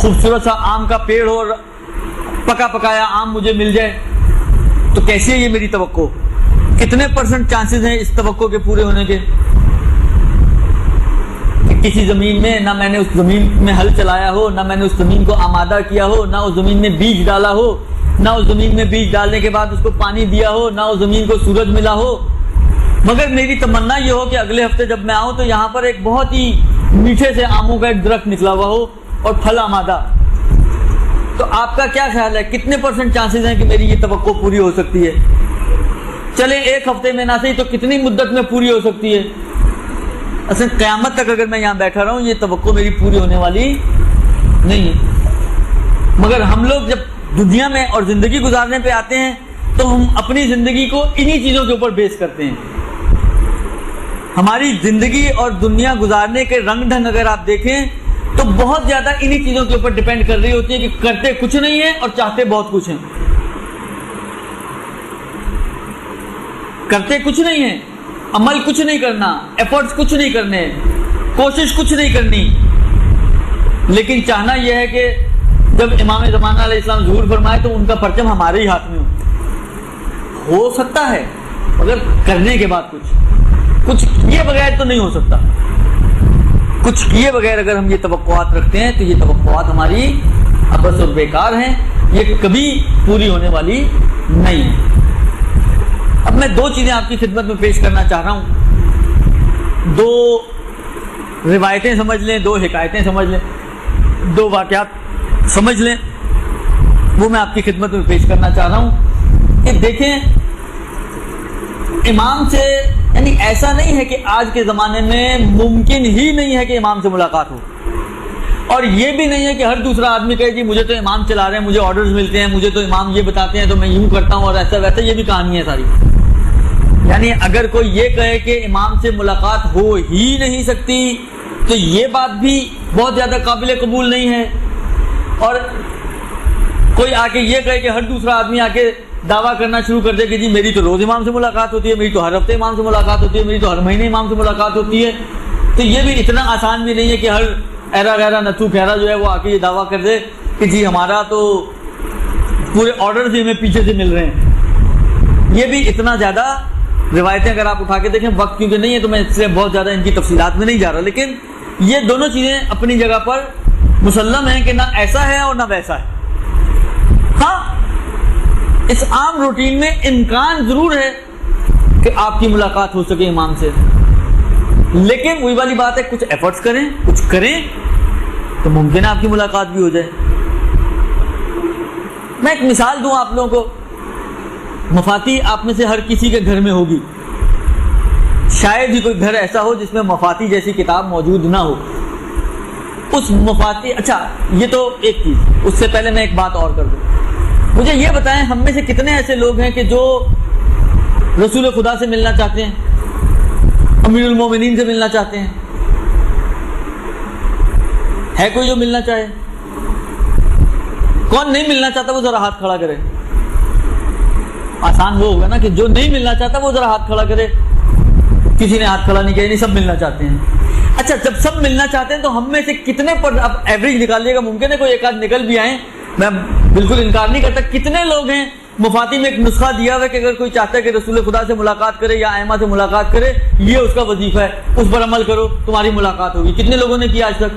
خوبصورت سا آم کا پیڑ ہو اور پکا پکایا آم مجھے مل جائے، تو کیسی ہے یہ میری توقع؟ کتنے % چانسز ہیں اس توقع کے پورے ہونے کے؟ کہ کسی زمین میں نہ میں نے اس زمین میں ہل چلایا ہو، نہ میں نے اس زمین کو آمادہ کیا ہو، نہ اس زمین میں بیج ڈالا ہو، نہ اس زمین میں بیج ڈالنے کے بعد اس کو پانی دیا ہو، نہ اس زمین کو سورج ملا ہو، مگر میری تمنا یہ ہو کہ اگلے ہفتے جب میں آؤں تو یہاں پر ایک بہت ہی میٹھے سے آموں کا ایک درخت نکلا ہوا ہو اور پھل آمادہ. تو آپ کا کیا خیال ہے کتنے % چانسز ہیں کہ میری یہ توقع پوری ہو سکتی ہے؟ چلے ایک ہفتے میں نہ صحیح تو کتنی مدت میں پوری ہو سکتی ہے؟ اصل قیامت تک اگر میں یہاں بیٹھا رہا ہوں یہ توقع میری پوری ہونے والی نہیں ہے. مگر ہم لوگ جب دنیا میں اور زندگی گزارنے پہ آتے ہیں تو ہم اپنی زندگی کو انہی چیزوں کے اوپر بیس کرتے ہیں. ہماری زندگی اور دنیا گزارنے کے رنگ ڈھنگ اگر آپ دیکھیں تو بہت زیادہ انہی چیزوں کے اوپر ڈیپینڈ کر رہی ہوتی ہے کہ کرتے کچھ نہیں ہے اور چاہتے بہت کچھ ہیں. کرتے کچھ نہیں ہے، عمل کچھ نہیں کرنا، ایفرٹس کچھ نہیں کرنے، کوشش کچھ نہیں کرنی، لیکن چاہنا یہ ہے کہ جب امام زمانہ علیہ السلام ظہور فرمائے تو ان کا پرچم ہمارے ہی ہاتھ میں ہو سکتا ہے مگر کرنے کے بعد کچھ کیے بغیر تو نہیں ہو سکتا. کچھ کیے بغیر اگر ہم یہ توقعات رکھتے ہیں تو یہ توقعات ہماری ابس اور بیکار ہیں، یہ کبھی پوری ہونے والی نہیں ہے. اب میں 2 چیزیں آپ کی خدمت میں پیش کرنا چاہ رہا ہوں. 2 روایتیں سمجھ لیں، 2 حکایتیں سمجھ لیں، 2 واقعات سمجھ لیں، وہ میں آپ کی خدمت میں پیش کرنا چاہ رہا ہوں کہ دیکھیں امام سے، یعنی ایسا نہیں ہے کہ آج کے زمانے میں ممکن ہی نہیں ہے کہ امام سے ملاقات ہو، اور یہ بھی نہیں ہے کہ ہر دوسرا آدمی کہے کہ مجھے تو امام چلا رہے ہیں، مجھے آرڈرز ملتے ہیں، مجھے تو امام یہ بتاتے ہیں تو میں یوں کرتا ہوں اور ایسا ویسا. یہ بھی کہانی ہے ساری. یعنی اگر کوئی یہ کہے کہ امام سے ملاقات ہو ہی نہیں سکتی تو یہ بات بھی بہت زیادہ قابل قبول نہیں ہے. اور کوئی آ کے یہ کہے کہ ہر دوسرا آدمی آ کے دعویٰ کرنا شروع کر دے کہ جی میری تو روز امام سے ملاقات ہوتی ہے، میری تو ہر ہفتے امام سے ملاقات ہوتی ہے، میری تو ہر مہینے امام سے ملاقات ہوتی ہے، تو یہ بھی اتنا آسان بھی نہیں ہے کہ ہر ایرا غیرہ نتو خیرہ جو ہے وہ آ کے یہ دعویٰ کر دے کہ جی ہمارا تو پورے آرڈرز ہمیں پیچھے سے مل رہے ہیں. یہ بھی اتنا زیادہ روایتیں اگر آپ اٹھا کے دیکھیں، وقت کیونکہ نہیں ہے تو میں اس سے بہت زیادہ ان کی تفصیلات میں نہیں جا رہا، لیکن یہ دونوں چیزیں اپنی جگہ پر مسلم ہیں کہ نہ ایسا ہے اور نہ ویسا ہے. ہاں اس عام روٹین میں امکان ضرور ہے کہ آپ کی ملاقات ہو سکے امام سے، لیکن وہی والی بات ہے، کچھ ایفرٹس کریں، کچھ کریں تو ممکن ہے آپ کی ملاقات بھی ہو جائے۔ میں ایک مثال دوں آپ لوگوں کو، مفاتی آپ میں سے ہر کسی کے گھر میں ہوگی، شاید ہی کوئی گھر ایسا ہو جس میں مفاتی جیسی کتاب موجود نہ ہو۔ اس مفاتی، اچھا یہ تو ایک چیز، اس سے پہلے میں ایک بات اور کر دوں، مجھے یہ بتائیں ہم میں سے کتنے ایسے لوگ ہیں کہ جو رسول خدا سے ملنا چاہتے ہیں، امیر المومنین سے ملنا چاہتے ہیں؟ ہے کوئی جو ملنا چاہے؟ کون نہیں ملنا چاہتا وہ ذرا ہاتھ کھڑا کرے۔ آسان وہ ہوگا نا کہ جو نہیں ملنا چاہتا وہ ذرا ہاتھ کھڑا کرے۔ کسی نے ہاتھ کھڑا نہیں کیا، نہیں سب ملنا چاہتے ہیں۔ اچھا جب سب ملنا چاہتے ہیں تو ہم میں سے کتنے پر، اب ایوریج نکالیے گا، ممکن ہے کوئی ایک آدھ نکل بھی آئیں، میں بالکل انکار نہیں کرتا، کتنے لوگ ہیں مفاتی میں ایک نسخہ دیا ہوا ہے کہ اگر کوئی چاہتا ہے کہ رسول خدا سے ملاقات کرے یا ائمہ سے ملاقات کرے، یہ اس کا وظیفہ ہے، اس پر عمل کرو تمہاری ملاقات ہوگی۔ کتنے لوگوں نے کیا آج تک؟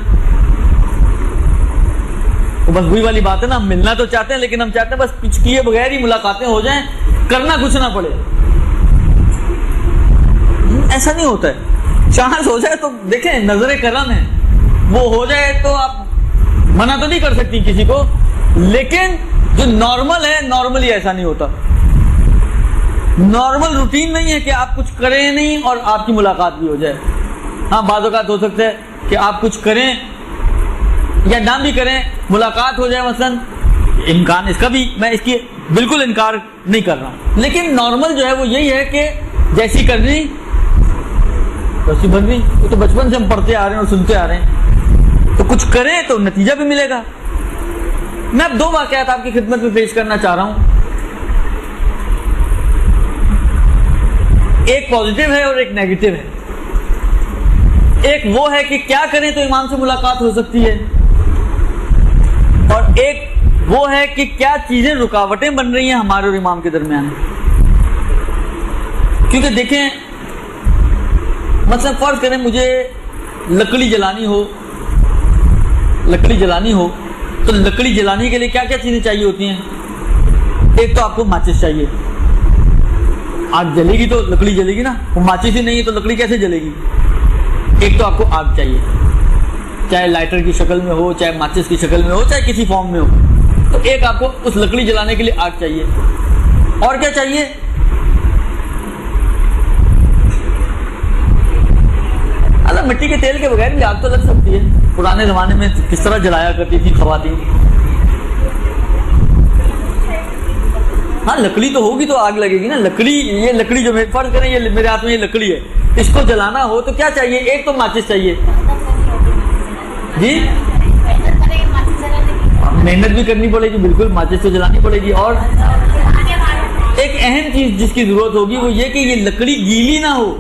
بس وہی والی بات ہے نا، ہم ملنا تو چاہتے ہیں لیکن ہم چاہتے ہیں بس کچھ کیے بغیر ہی ملاقاتیں ہو جائیں، کرنا کچھ نہ پڑے۔ ایسا نہیں ہوتا ہے، چانس ہو جائے تو دیکھیں نظر کرم ہے، وہ ہو جائے تو آپ منع تو نہیں کر سکتی کسی کو، لیکن جو نارمل ہے نارملی ایسا نہیں ہوتا۔ نارمل روٹین نہیں ہے کہ آپ کچھ کریں نہیں اور آپ کی ملاقات بھی ہو جائے۔ ہاں بعض اوقات ہو سکتا ہے کہ آپ کچھ کریں یا نہ بھی کریں، ملاقات ہو جائے مثلا، امکان اس کا بھی، میں اس کی بالکل انکار نہیں کر رہا ہوں، لیکن نارمل جو ہے وہ یہی ہے کہ جیسی کرنی ویسی بننی۔ وہ تو بچپن سے ہم پڑھتے آ رہے ہیں اور سنتے آ رہے ہیں، تو کچھ کریں تو نتیجہ بھی ملے گا۔ میں اب دو واقعات آپ کی خدمت میں پیش کرنا چاہ رہا ہوں، ایک پازیٹیو ہے اور ایک نیگیٹو ہے۔ ایک وہ ہے کہ کیا کریں تو امام سے ملاقات ہو سکتی ہے، اور ایک وہ ہے کہ کیا چیزیں رکاوٹیں بن رہی ہیں ہمارے اور امام کے درمیان۔ کیونکہ دیکھیں مثلا فرض کریں مجھے لکڑی جلانی ہو تو لکڑی جلانے کے لیے کیا کیا چیزیں چاہیے ہوتی ہیں؟ ایک تو آپ کو ماچس چاہیے، آگ جلے گی تو لکڑی جلے گی نا، وہ ماچس ہی نہیں ہے تو لکڑی کیسے جلے گی؟ ایک تو آپ کو آگ چاہیے، چاہے لائٹر کی شکل میں ہو، چاہے ماچس کی شکل میں ہو، چاہے کسی فارم میں ہو، تو ایک آپ کو اس لکڑی جلانے کے لیے آگ چاہیے۔ اور کیا چاہیے؟ اللہ مٹی کے تیل کے بغیر بھی آگ تو لگ سکتی ہے، پرانے زمانے میں کس طرح جلایا کرتی تھی خواتین۔ ہاں لکڑی تو ہوگی تو آگ لگے گی نا۔ لکڑی، یہ لکڑی جو فرض کریں یہ میرے ہاتھ میں یہ لکڑی ہے، اس کو جلانا ہو تو کیا چاہیے؟ ایک تو ماچس چاہیے، جی محنت بھی کرنی پڑے گی، بالکل ماچس تو جلانی پڑے گی۔ اور ایک اہم چیز جس کی ضرورت ہوگی وہ یہ کہ یہ لکڑی گیلی نہ ہو۔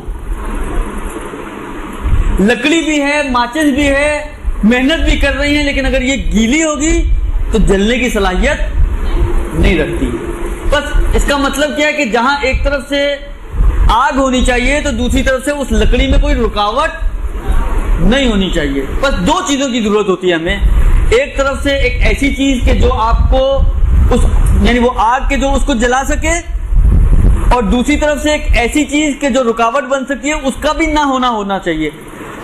لکڑی بھی ہے، ماچس بھی ہے، محنت بھی کر رہی ہیں، لیکن اگر یہ گیلی ہوگی تو جلنے کی صلاحیت نہیں رکھتی۔ بس اس کا مطلب کیا ہے کہ جہاں ایک طرف سے آگ ہونی چاہیے تو دوسری طرف سے اس لکڑی میں کوئی رکاوٹ نہیں ہونی چاہیے۔ بس دو چیزوں کی ضرورت ہوتی ہے ہمیں، ایک طرف سے ایک ایسی چیز کہ جو آپ کو اس یعنی وہ آگ کے جو اس کو جلا سکے، اور دوسری طرف سے ایک ایسی چیز کہ جو رکاوٹ بن سکتی ہے، اس کا بھی نہ ہونا چاہیے۔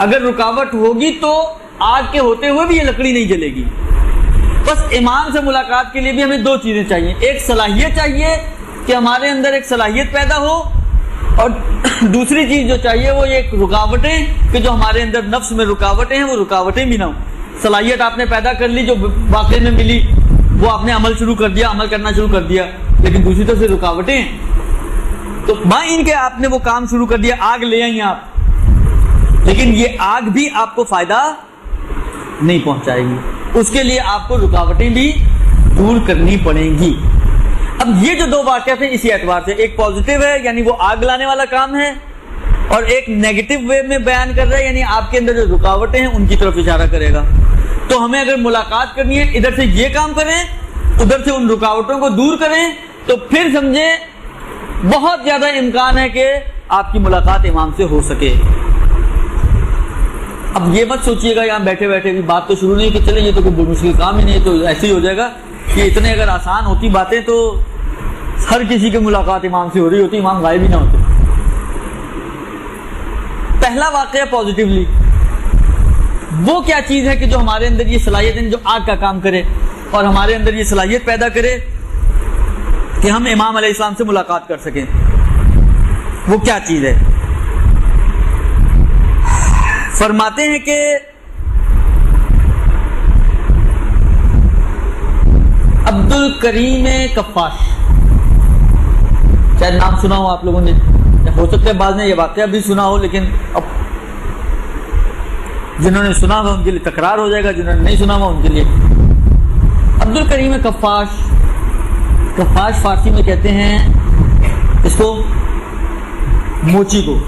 اگر رکاوٹ ہوگی تو آگ کے ہوتے ہوئے بھی یہ لکڑی نہیں جلے گی۔ بس امام سے ملاقات کے لیے بھی ہمیں دو چیزیں چاہیے، ایک صلاحیت چاہیے کہ ہمارے اندر ایک صلاحیت پیدا ہو، اور دوسری چیز جو چاہیے وہ ایک رکاوٹیں کہ جو ہمارے اندر نفس میں رکاوٹیں ہیں وہ رکاوٹیں بھی نہ ہوں۔ صلاحیت آپ نے پیدا کر لی، جو واقعے میں ملی وہ آپ نے عمل شروع کر دیا، عمل کرنا شروع کر دیا، لیکن دوسری طرف سے رکاوٹیں ہیں تو ان کے آپ نے وہ کام شروع کر دیا، آگ لے آئیں آپ، لیکن یہ آگ بھی آپ کو فائدہ نہیں پہنچائے گی، اس کے لیے آپ کو رکاوٹیں بھی دور کرنی پڑیں گی۔ اب یہ جو دو واقعات ہیں اسی اعتبار سے، ایک پازیٹیو ہے یعنی وہ آگ لانے والا کام ہے، اور ایک نیگیٹو وے میں بیان کر رہا ہے یعنی آپ کے اندر جو رکاوٹیں ہیں ان کی طرف اشارہ کرے گا۔ تو ہمیں اگر ملاقات کرنی ہے ادھر سے یہ کام کریں، ادھر سے ان رکاوٹوں کو دور کریں، تو پھر سمجھیں بہت زیادہ امکان ہے کہ آپ کی ملاقات امام سے ہو سکے۔ اب یہ مت سوچیے گا یہاں بیٹھے بیٹھے بھی بات تو شروع نہیں کہ چلے یہ تو کوئی مشکل کام ہی نہیں ہے تو ایسے ہی ہو جائے گا، کہ اتنے اگر آسان ہوتی باتیں تو ہر کسی کی ملاقات امام سے ہو رہی ہوتی، امام غائب ہی نہ ہوتے۔ پہلا واقعہ پازیٹیولی، وہ کیا چیز ہے کہ جو ہمارے اندر یہ صلاحیت ہے، جو آگ کا کام کرے اور ہمارے اندر یہ صلاحیت پیدا کرے کہ ہم امام علیہ السلام سے ملاقات کر سکیں؟ وہ کیا چیز ہے؟ فرماتے ہیں کہ عبد الکریم کفاش، شاید نام سنا ہو آپ لوگوں نے، ہو سکتا ہے بعض نے یہ واقعہ بھی سنا ہو، لیکن اب جنہوں نے سنا ہوا ان کے لیے تکرار ہو جائے گا، جنہوں نے نہیں سنا ہوا ان کے لیے۔ عبد الکریم کفاش، کفاش فارسی میں کہتے ہیں اس کو موچی کو۔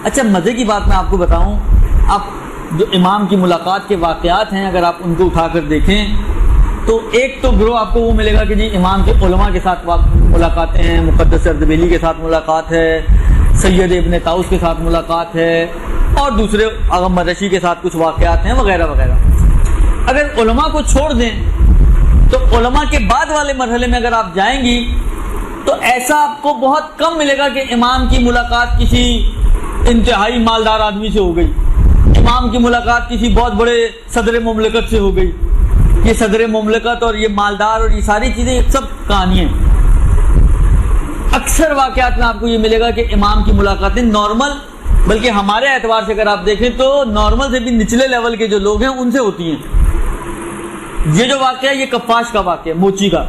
اچھا مزے کی بات میں آپ کو بتاؤں، آپ جو امام کی ملاقات کے واقعات ہیں اگر آپ ان کو اٹھا کر دیکھیں تو ایک تو گروہ آپ کو وہ ملے گا کہ جی امام کے علماء کے ساتھ ملاقاتیں ہیں، مقدس اردبیلی کے ساتھ ملاقات ہے، سید ابن طاؤس کے ساتھ ملاقات ہے، اور دوسرے اغم رشی کے ساتھ کچھ واقعات ہیں وغیرہ وغیرہ۔ اگر علماء کو چھوڑ دیں تو علماء کے بعد والے مرحلے میں اگر آپ جائیں گی تو ایسا آپ کو بہت کم ملے گا کہ امام کی ملاقات کسی انتہائی مالدار آدمی سے ہو گئی، امام کی ملاقات کسی بہت بڑے صدر مملکت سے ہو گئی۔ یہ صدر مملکت اور یہ مالدار اور یہ ساری چیزیں یہ سب کہانیاں ہیں۔ اکثر واقعات میں آپ کو یہ ملے گا کہ امام کی ملاقاتیں نارمل، بلکہ ہمارے اعتبار سے اگر آپ دیکھیں تو نارمل سے بھی نچلے لیول کے جو لوگ ہیں ان سے ہوتی ہیں۔ یہ جو واقعہ یہ کفاش کا واقعہ، موچی کا۔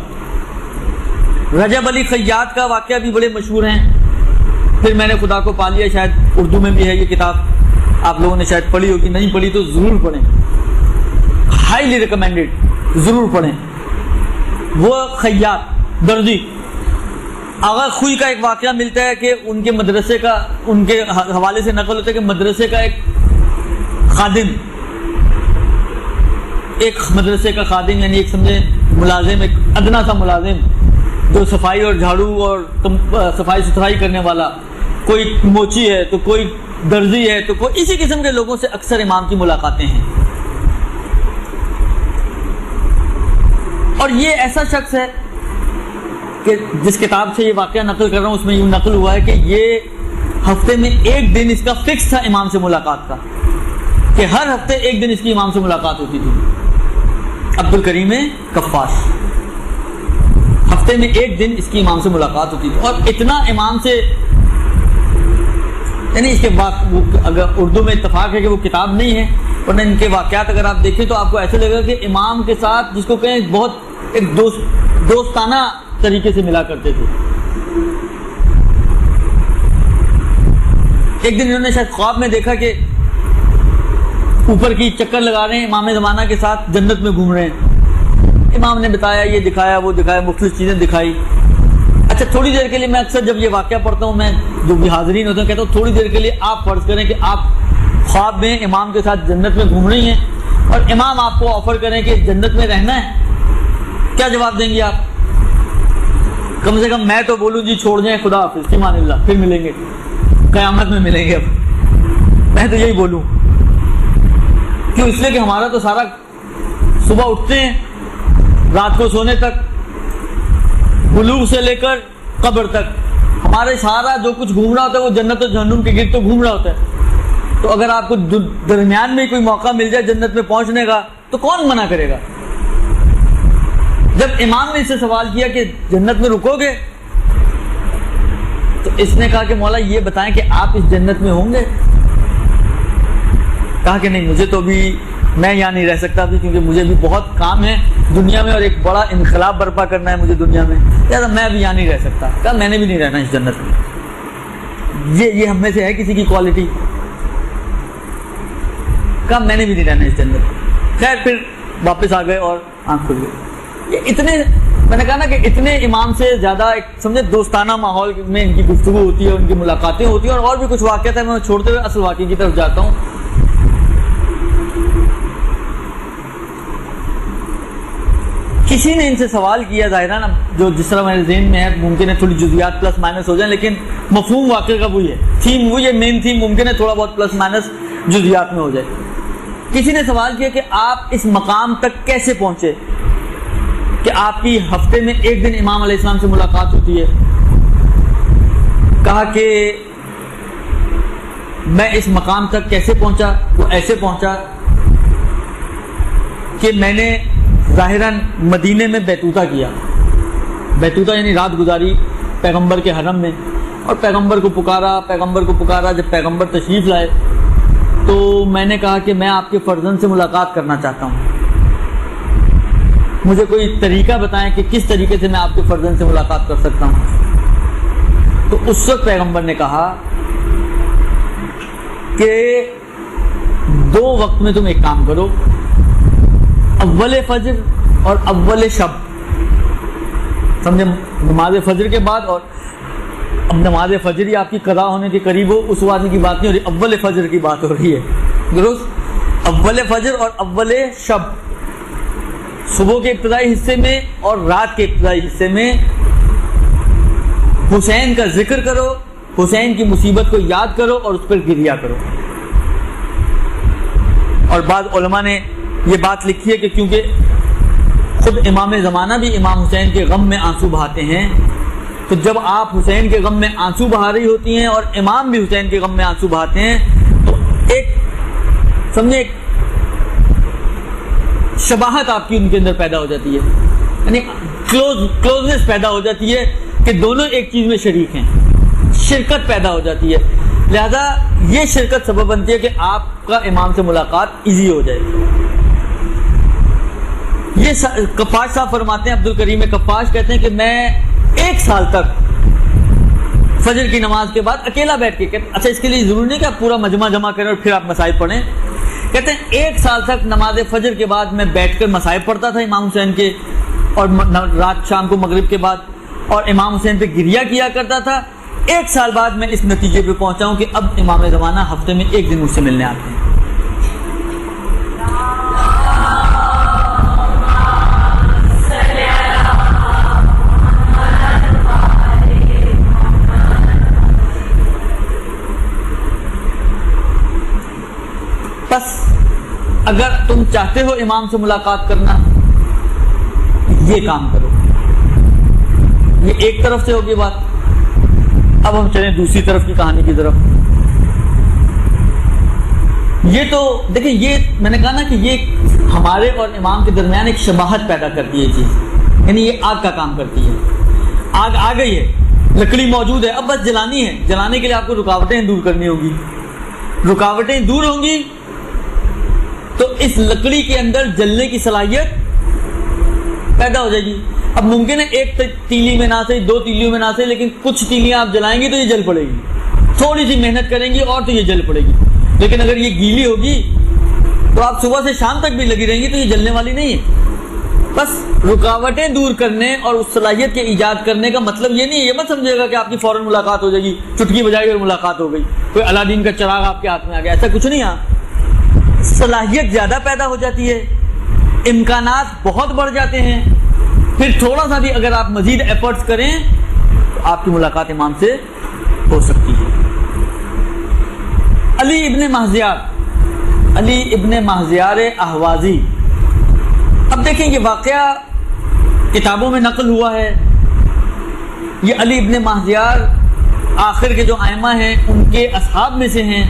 رجب علی خیاط کا واقعہ بھی بڑے مشہور ہیں۔ پھر میں نے خدا کو پا لیا، شاید اردو میں بھی ہے یہ کتاب، آپ لوگوں نے شاید پڑھی ہوگی، نہیں پڑھی تو ضرور پڑھیں، ہائیلی ریکمینڈیڈ، ضرور پڑھیں۔ وہ خیاط درزی آغا خوئی کا ایک واقعہ ملتا ہے کہ ان کے مدرسے کا، ان کے حوالے سے نقل ہوتا ہے کہ مدرسے کا ایک خادم، ایک مدرسے کا خادم یعنی ایک سمجھے ملازم، ایک ادنا سا ملازم جو صفائی اور جھاڑو اور صفائی ستھرائی کرنے والا، کوئی موچی ہے تو کوئی درزی ہے تو کوئی، اسی قسم کے لوگوں سے اکثر امام کی ملاقاتیں ہیں۔ اور یہ ایسا شخص ہے کہ جس کتاب سے یہ واقعہ نقل کر رہا ہوں اس میں یوں نقل ہوا ہے کہ یہ ہفتے میں ایک دن اس کا فکس تھا امام سے ملاقات کا، کہ ہر ہفتے ایک دن اس کی امام سے ملاقات ہوتی تھی۔ عبد الکریم کفاش، ہفتے میں ایک دن اس کی امام سے ملاقات ہوتی تھی، اور اتنا امام سے، یعنی اس کے اگر اردو میں اتفاق ہے کہ وہ کتاب نہیں ہے، ورنہ ان کے واقعات اگر آپ دیکھیں تو آپ کو ایسے لگے گا کہ امام کے ساتھ جس کو کہیں بہت ایک دوستانہ طریقے سے ملا کرتے تھے۔ ایک دن انہوں نے شاید خواب میں دیکھا کہ اوپر کی چکر لگا رہے ہیں امام زمانہ کے ساتھ، جنت میں گھوم رہے ہیں۔ امام نے بتایا، یہ دکھایا وہ دکھایا، مختلف چیزیں دکھائی۔ اچھا تھوڑی دیر کے لیے میں اکثر جب یہ واقعہ پڑھتا ہوں، میں جو بھی حاضرین ہوتے ہیں کہتا ہوں تھوڑی دیر کے لیے آپ فرض کریں کہ آپ خواب میں امام کے ساتھ جنت میں گھوم رہی ہیں اور امام آپ کو آفر کریں کہ جنت میں رہنا ہے، کیا جواب دیں گی آپ؟ کم سے کم میں تو بولوں جی چھوڑ جائیں، خدا حافظ، فی امان اللہ، پھر ملیں گے، قیامت میں ملیں گے۔ اب میں تو یہی بولوں، کیوں؟ اس لیے کہ ہمارا تو سارا صبح اٹھتے ہیں رات کو سونے تک، بلوغ سے لے کر قبر تک ہمارے سارا جو کچھ گھوم رہا ہوتا ہے وہ جنت و جہنم کے گرد تو گھوم رہا ہوتا ہے۔ تو اگر آپ کو درمیان میں کوئی موقع مل جائے جنت میں پہنچنے کا تو کون منع کرے گا؟ جب امام نے اس سے سوال کیا کہ جنت میں رکو گے تو اس نے کہا کہ مولا یہ بتائیں کہ آپ اس جنت میں ہوں گے؟ کہا کہ نہیں، مجھے تو بھی، میں یہاں نہیں رہ سکتا ابھی، کیونکہ مجھے بھی بہت کام ہے دنیا میں اور ایک بڑا انقلاب برپا کرنا ہے مجھے دنیا میں، لہٰذا میں بھی یہاں نہیں رہ سکتا۔ کہا میں نے بھی نہیں رہنا اس جنت میں۔ یہ ہم میں سے ہے کسی کی کوالٹی؟ کہا میں نے بھی نہیں رہنا اس جنت میں۔ خیر پھر واپس آ گئے اور آنکھ کھل گئی۔ یہ اتنے، میں نے کہا نا کہ اتنے امام سے زیادہ ایک سمجھے دوستانہ ماحول میں ان کی گفتگو ہوتی ہے، ان کی ملاقاتیں ہوتی ہیں، اور بھی کچھ واقعات ہیں، میں چھوڑتے ہوئے اصل واقعے کی طرف جاتا ہوں۔ کسی نے ان سے سوال کیا، ظاہرہ نا جو جس طرح میرے ذہن میں ہے، ممکن ہے تھوڑی جزیات پلس مائنس ہو جائیں، لیکن مفہوم واقعے کا وہی ہے، تھیم وہی ہے، مین تھیم ممکن ہے تھوڑا بہت پلس مائنس جزیات میں ہو جائے۔ کسی نے سوال کیا کہ آپ اس مقام تک کیسے پہنچے کہ آپ کی ہفتے میں ایک دن امام علیہ السلام سے ملاقات ہوتی ہے. کہا کہ میں اس مقام تک کیسے پہنچا؟ وہ ایسے پہنچا کہ میں نے ظاہراً مدینے میں بیتوتہ کیا. بیتوتہ یعنی رات گزاری پیغمبر کے حرم میں، اور پیغمبر کو پکارا. جب پیغمبر تشریف لائے تو میں نے کہا کہ میں آپ کے فرزند سے ملاقات کرنا چاہتا ہوں، مجھے کوئی طریقہ بتائیں کہ کس طریقے سے میں آپ کے فرزند سے ملاقات کر سکتا ہوں. تو اس وقت پیغمبر نے کہا کہ 2 وقت میں تم ایک کام کرو، اول فجر اور اول شب. سمجھے؟ نماز فجر کے بعد، اور اب نماز فجر ہی آپ کی قضا ہونے کے قریب ہو اس واقعے کی بات نہیں ہو رہی، اول فجر کی بات ہو رہی ہے. درست؟ اول فجر اور اول شب، صبح کے ابتدائی حصے میں اور رات کے ابتدائی حصے میں حسین کا ذکر کرو، حسین کی مصیبت کو یاد کرو اور اس پر گریہ کرو. اور بعض علماء نے یہ بات لکھی ہے کہ کیونکہ خود امام زمانہ بھی امام حسین کے غم میں آنسو بہاتے ہیں، تو جب آپ حسین کے غم میں آنسو بہا رہی ہوتی ہیں اور امام بھی حسین کے غم میں آنسو بہاتے ہیں، تو ایک سمجھے ایک شباہت آپ کی ان کے اندر پیدا ہو جاتی ہے، یعنی کلوزنس پیدا ہو جاتی ہے کہ دونوں ایک چیز میں شریک ہیں، شرکت پیدا ہو جاتی ہے. لہذا یہ شرکت سبب بنتی ہے کہ آپ کا امام سے ملاقات ایزی ہو جائے. یہ کفاش صاحب فرماتے ہیں، عبد الکریم کفاش کہتے ہیں کہ میں 1 سال تک فجر کی نماز کے بعد اکیلا بیٹھ کے، اچھا اس کے لیے ضروری نہیں کہ آپ پورا مجمع جمع کریں اور پھر آپ مسائل پڑھیں. کہتے ہیں 1 سال تک نماز فجر کے بعد میں بیٹھ کر مسائل پڑھتا تھا امام حسین کے، اور رات شام کو مغرب کے بعد، اور امام حسین پہ گریہ کیا کرتا تھا. 1 سال بعد میں اس نتیجے پہ پہنچا ہوں کہ اب امام زمانہ ہفتے میں 1 دن مجھ سے ملنے آتے ہیں. بس اگر تم چاہتے ہو امام سے ملاقات کرنا، یہ کام کرو. یہ ایک طرف سے ہوگی بات. اب ہم چلیں دوسری طرف کی کہانی کی طرف. یہ تو دیکھیں، یہ میں نے کہا نا کہ یہ ہمارے اور امام کے درمیان ایک شباہت پیدا کرتی ہے چیز، یعنی یہ آگ کا کام کرتی ہے. آگ آ گئی ہے، لکڑی موجود ہے، اب بس جلانی ہے. جلانے کے لیے آپ کو رکاوٹیں دور کرنی ہوگی. رکاوٹیں دور ہوں گی تو اس لکڑی کے اندر جلنے کی صلاحیت پیدا ہو جائے گی. اب ممکن ہے ایک تیلی میں نہ صحیح، 2 تیلیوں میں نہ صحیح، لیکن کچھ تیلیاں آپ جلائیں گی تو یہ جل پڑے گی. تھوڑی سی محنت کریں گی اور تو یہ جل پڑے گی. لیکن اگر یہ گیلی ہوگی تو آپ صبح سے شام تک بھی لگی رہیں گی تو یہ جلنے والی نہیں ہے. بس رکاوٹیں دور کرنے اور اس صلاحیت کے ایجاد کرنے کا مطلب یہ نہیں ہے، یہ مت سمجھے گا کہ آپ کی فوراً ملاقات ہو جائے گی، چٹکی بجائی اور ملاقات ہو گئی، کوئی الادین کا چراغ آپ کے ہاتھ میں آ گیا، ایسا کچھ نہیں. صلاحیت زیادہ پیدا ہو جاتی ہے، امکانات بہت بڑھ جاتے ہیں. پھر تھوڑا سا بھی اگر آپ مزید ایفرٹس کریں تو آپ کی ملاقات امام سے ہو سکتی ہے. علی ابن مہزیار احوازی. اب دیکھیں یہ واقعہ کتابوں میں نقل ہوا ہے. یہ علی ابن مہزیار آخر کے جو ائمہ ہیں ان کے اصحاب میں سے ہیں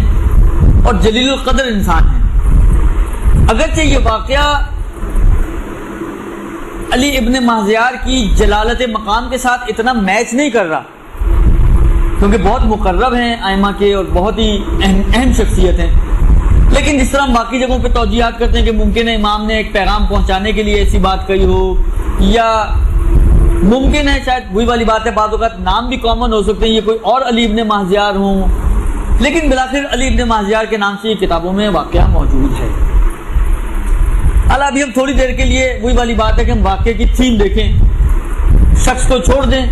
اور جلیل القدر انسان ہیں. اگرچہ یہ واقعہ علی ابن مہزیار کی جلالت مقام کے ساتھ اتنا میچ نہیں کر رہا، کیونکہ بہت مقرب ہیں ائمہ کے اور بہت ہی اہم شخصیت ہیں. لیکن جس طرح ہم باقی جگہوں پہ توجیہات کرتے ہیں کہ ممکن ہے امام نے ایک پیغام پہنچانے کے لیے ایسی بات کہی ہو، یا ممکن ہے شاید وہی والی بات ہے بعض اوقات نام بھی کامن ہو سکتے ہیں، یہ کوئی اور علی ابن مہزیار ہوں، لیکن بالآخر علی ابن مہزیار کے نام سے یہ کتابوں میں واقعہ موجود ہے. اللہ ابھی ہم تھوڑی دیر کے لیے وہی والی بات ہے کہ ہم واقعے کی تھیم دیکھیں، شخص کو چھوڑ دیں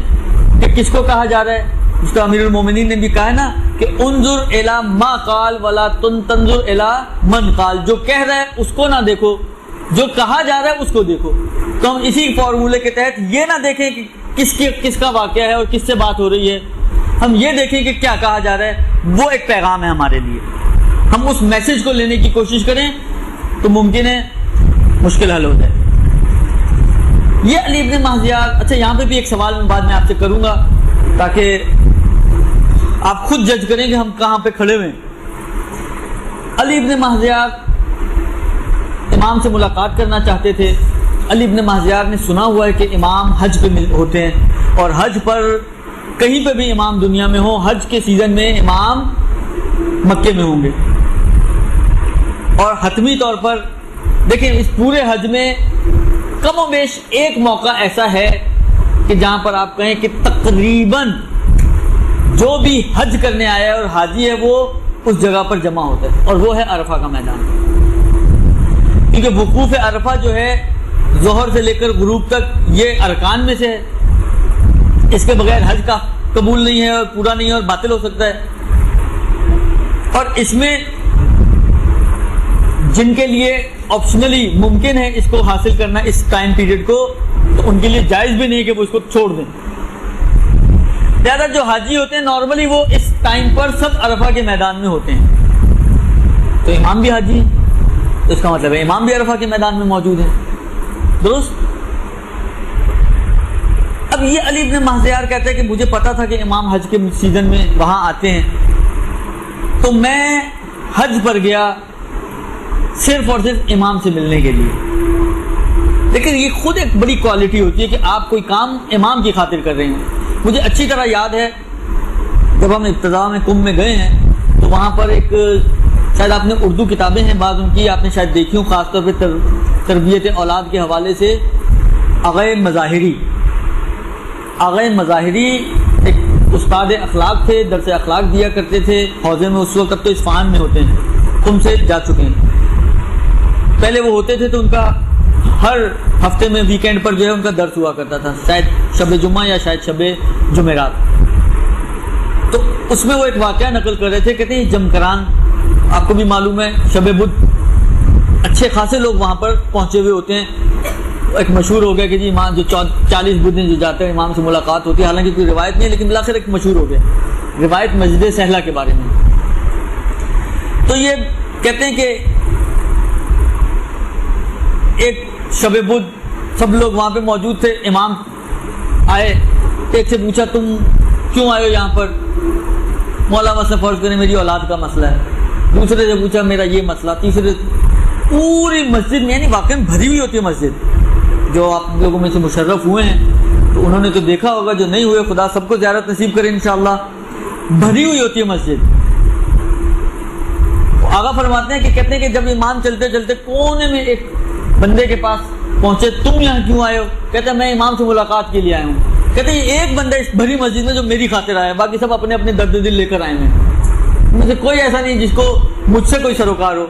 کہ کس کو کہا جا رہا ہے. اس کا امیر المومنین نے بھی کہا ہے نا کہ انظر الی ما قال ولا تنظر الی من قال. جو کہہ رہا ہے اس کو نہ دیکھو، جو کہا جا رہا ہے اس کو دیکھو. تو ہم اسی فارمولے کے تحت یہ نہ دیکھیں کہ کس کا واقعہ ہے اور کس سے بات ہو رہی ہے، ہم یہ دیکھیں کہ کیا کہا جا رہا ہے. وہ ایک پیغام ہے ہمارے لیے، ہم اس میسج کو لینے کی کوشش کریں تو ممکن ہے مشکل حل ہو جائے. یہ علی ابن مہدیار. اچھا یہاں پہ بھی ایک سوال میں بعد میں آپ سے کروں گا تاکہ آپ خود جج کریں کہ ہم کہاں پہ کھڑے ہوئے. علی ابن مہدیار امام سے ملاقات کرنا چاہتے تھے. علی ابن مہدیار نے سنا ہوا ہے کہ امام حج پہ ہوتے ہیں اور حج پر کہیں پہ بھی امام دنیا میں ہو, حج کے سیزن میں امام مکے میں ہوں گے. اور حتمی طور پر دیکھیں اس پورے حج میں کم و بیش ایک موقع ایسا ہے کہ جہاں پر آپ کہیں کہ تقریباً جو بھی حج کرنے آیا ہے اور حاجی ہے وہ اس جگہ پر جمع ہوتا ہے, اور وہ ہے عرفہ کا میدان. کیونکہ وقوف عرفہ جو ہے ظہر سے لے کر غروب تک یہ ارکان میں سے ہے. اس کے بغیر حج کا قبول نہیں ہے اور پورا نہیں ہے اور باطل ہو سکتا ہے. اور اس میں جن کے لیے آپشنلی ممکن ہے اس کو حاصل کرنا اس ٹائم پیریڈ کو, تو ان کے لیے جائز بھی نہیں ہے کہ وہ اس کو چھوڑ دیں. زیادہ جو حاجی ہوتے ہیں نارملی وہ اس ٹائم پر سب عرفہ کے میدان میں ہوتے ہیں. تو امام بھی حاجی ہے تو اس کا مطلب ہے امام بھی عرفہ کے میدان میں موجود ہے. درست. اب یہ علی ابن مہدیار کہتے ہیں کہ مجھے پتا تھا کہ امام حج کے سیزن میں وہاں آتے ہیں, تو میں حج پر گیا صرف اور صرف امام سے ملنے کے لیے. لیکن یہ خود ایک بڑی کوالٹی ہوتی ہے کہ آپ کوئی کام امام کی خاطر کر رہے ہیں. مجھے اچھی طرح یاد ہے جب ہم ابتدا میں کمبھ میں گئے ہیں تو وہاں پر ایک, شاید آپ نے اردو کتابیں ہیں بعض ان کی آپ نے شاید دیکھی ہوں, خاص طور پہ تربیت اولاد کے حوالے سے. آغا مظاہری ایک استاد اخلاق تھے, درس اخلاق دیا کرتے تھے حوضے میں. اس وقت اب تو اصفہان میں ہوتے ہیں, تم سے جا چکے ہیں. پہلے وہ ہوتے تھے تو ان کا ہر ہفتے میں ویکینڈ پر جو ہے ان کا درس ہوا کرتا تھا, شاید شب جمعہ یا شاید شب جمعرات. تو اس میں وہ ایک واقعہ نقل کر رہے تھے, کہتے ہیں جمکران آپ کو بھی معلوم ہے شب بدھ اچھے خاصے لوگ وہاں پر پہنچے ہوئے ہوتے ہیں. ایک مشہور ہو گیا کہ جی امام جو 40 بدھ جو جاتے ہیں امام سے ملاقات ہوتی ہے, حالانکہ کوئی روایت نہیں ہے لیکن بالآخر ایک مشہور ہو گیا روایت مسجد سہلہ کے بارے میں. تو یہ کہتے ہیں کہ ایک شب بدھ سب لوگ وہاں پہ موجود تھے. امام آئے, ایک سے پوچھا تم کیوں آئے ہو یہاں پر؟ مولا مسئلہ فرض کریں میری اولاد کا مسئلہ ہے. دوسرے سے پوچھا میرا یہ مسئلہ. تیسرے پوری مسجد میں, یعنی واقعی بھری ہوئی ہوتی ہے مسجد. جو آپ لوگوں میں سے مشرف ہوئے ہیں تو انہوں نے تو دیکھا ہوگا, جو نہیں ہوئے خدا سب کو زیارت نصیب کرے انشاءاللہ. بھری ہوئی ہوتی ہے مسجد. آگا فرماتے ہیں کہ کہتے ہیں کہ جب امام چلتے چلتے کونے میں ایک بندے کے پاس پہنچے, تم یہاں کیوں آئے ہو؟ کہتے ہیں میں امام سے ملاقات کے لیے آیا ہوں. کہتے ہیں یہ ایک بندہ اس بھری مسجد میں جو میری خاطر آیا ہے, باقی سب اپنے اپنے درد دل لے کر آئے ہیں. مجھے کوئی ایسا نہیں جس کو مجھ سے کوئی سروکار ہو.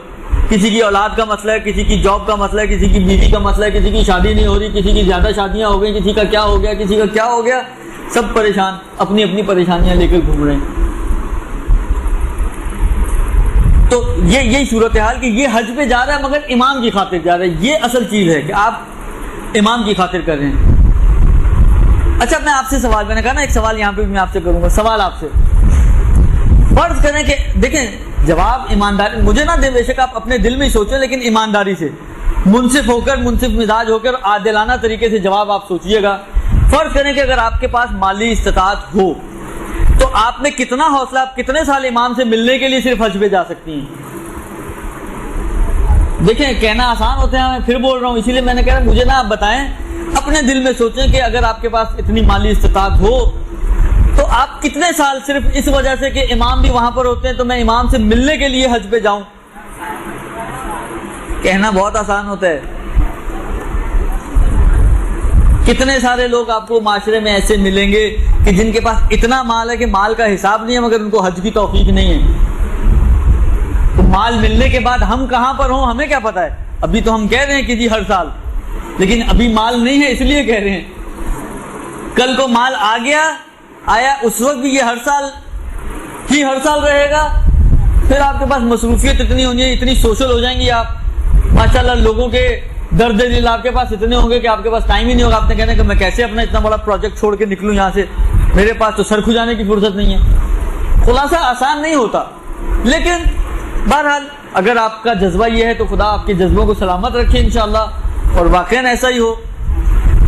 کسی کی اولاد کا مسئلہ ہے, کسی کی جاب کا مسئلہ ہے, کسی کی بیوی کا مسئلہ ہے, کسی کی شادی نہیں ہو رہی, کسی کی زیادہ شادیاں ہو گئی, کسی کا کیا ہو گیا, کسی کا کیا ہو گیا. سب پریشان, اپنی اپنی پریشانیاں لے کر گھوم رہے ہیں. تو یہی صورتحال کہ یہ حج پہ جا رہا ہے مگر امام کی خاطر جا رہا ہے. یہ اصل چیز ہے کہ آپ امام کی خاطر کر رہے ہیں. اچھا میں آپ سے سوال, میں نے کہا نا ایک سوال یہاں پہ بھی میں آپ سے کروں گا. سوال آپ سے, فرض کریں کہ دیکھیں جواب ایمانداری مجھے نہ دیں, بے شک آپ اپنے دل میں ہی سوچیں, لیکن ایمانداری سے منصف ہو کر, منصف مزاج ہو کر, عادلانہ طریقے سے جواب آپ سوچیے گا. فرض کریں کہ اگر آپ کے پاس مالی استطاعت ہو تو آپ نے کتنا حوصلہ, آپ کتنے سال امام سے ملنے کے لیے صرف حج پہ جا سکتی ہیں؟ دیکھیں کہنا آسان ہوتا ہے, میں پھر بول رہا ہوں, اسی لیے میں نے کہا مجھے نہ آپ بتائیں, اپنے دل میں سوچیں کہ اگر آپ کے پاس اتنی مالی استطاعت ہو تو آپ کتنے سال صرف اس وجہ سے کہ امام بھی وہاں پر ہوتے ہیں تو میں امام سے ملنے کے لیے حج پہ جاؤں. کہنا بہت آسان ہوتا ہے. کتنے سارے لوگ آپ کو معاشرے میں ایسے ملیں گے کہ جن کے پاس اتنا مال ہے کہ مال کا حساب نہیں ہے مگر ان کو حج کی توفیق نہیں ہے. تو مال ملنے کے بعد ہم کہاں پر ہوں ہمیں کیا پتا ہے. ابھی تو ہم کہہ رہے ہیں کہ جی ہر سال, لیکن ابھی مال نہیں ہے اس لیے کہہ رہے ہیں. کل کو مال آ گیا آیا, اس وقت بھی یہ ہر سال رہے گا. پھر آپ کے پاس مصروفیت اتنی ہونی ہے, اتنی سوشل ہو جائیں گی آپ, ماشاءاللہ لوگوں کے درد دل آپ کے پاس اتنے ہوں گے کہ آپ کے پاس ٹائم ہی نہیں ہوگا. آپ نے کہنا کہ میں کیسے اپنا اتنا بڑا پروجیکٹ چھوڑ کے نکلوں یہاں سے, میرے پاس تو سر کھجانے کی فرصت نہیں ہے. خلاصہ آسان نہیں ہوتا, لیکن بہرحال اگر آپ کا جذبہ یہ ہے تو خدا آپ کے جذبوں کو سلامت رکھے انشاءاللہ, اور واقعاً ایسا ہی ہو.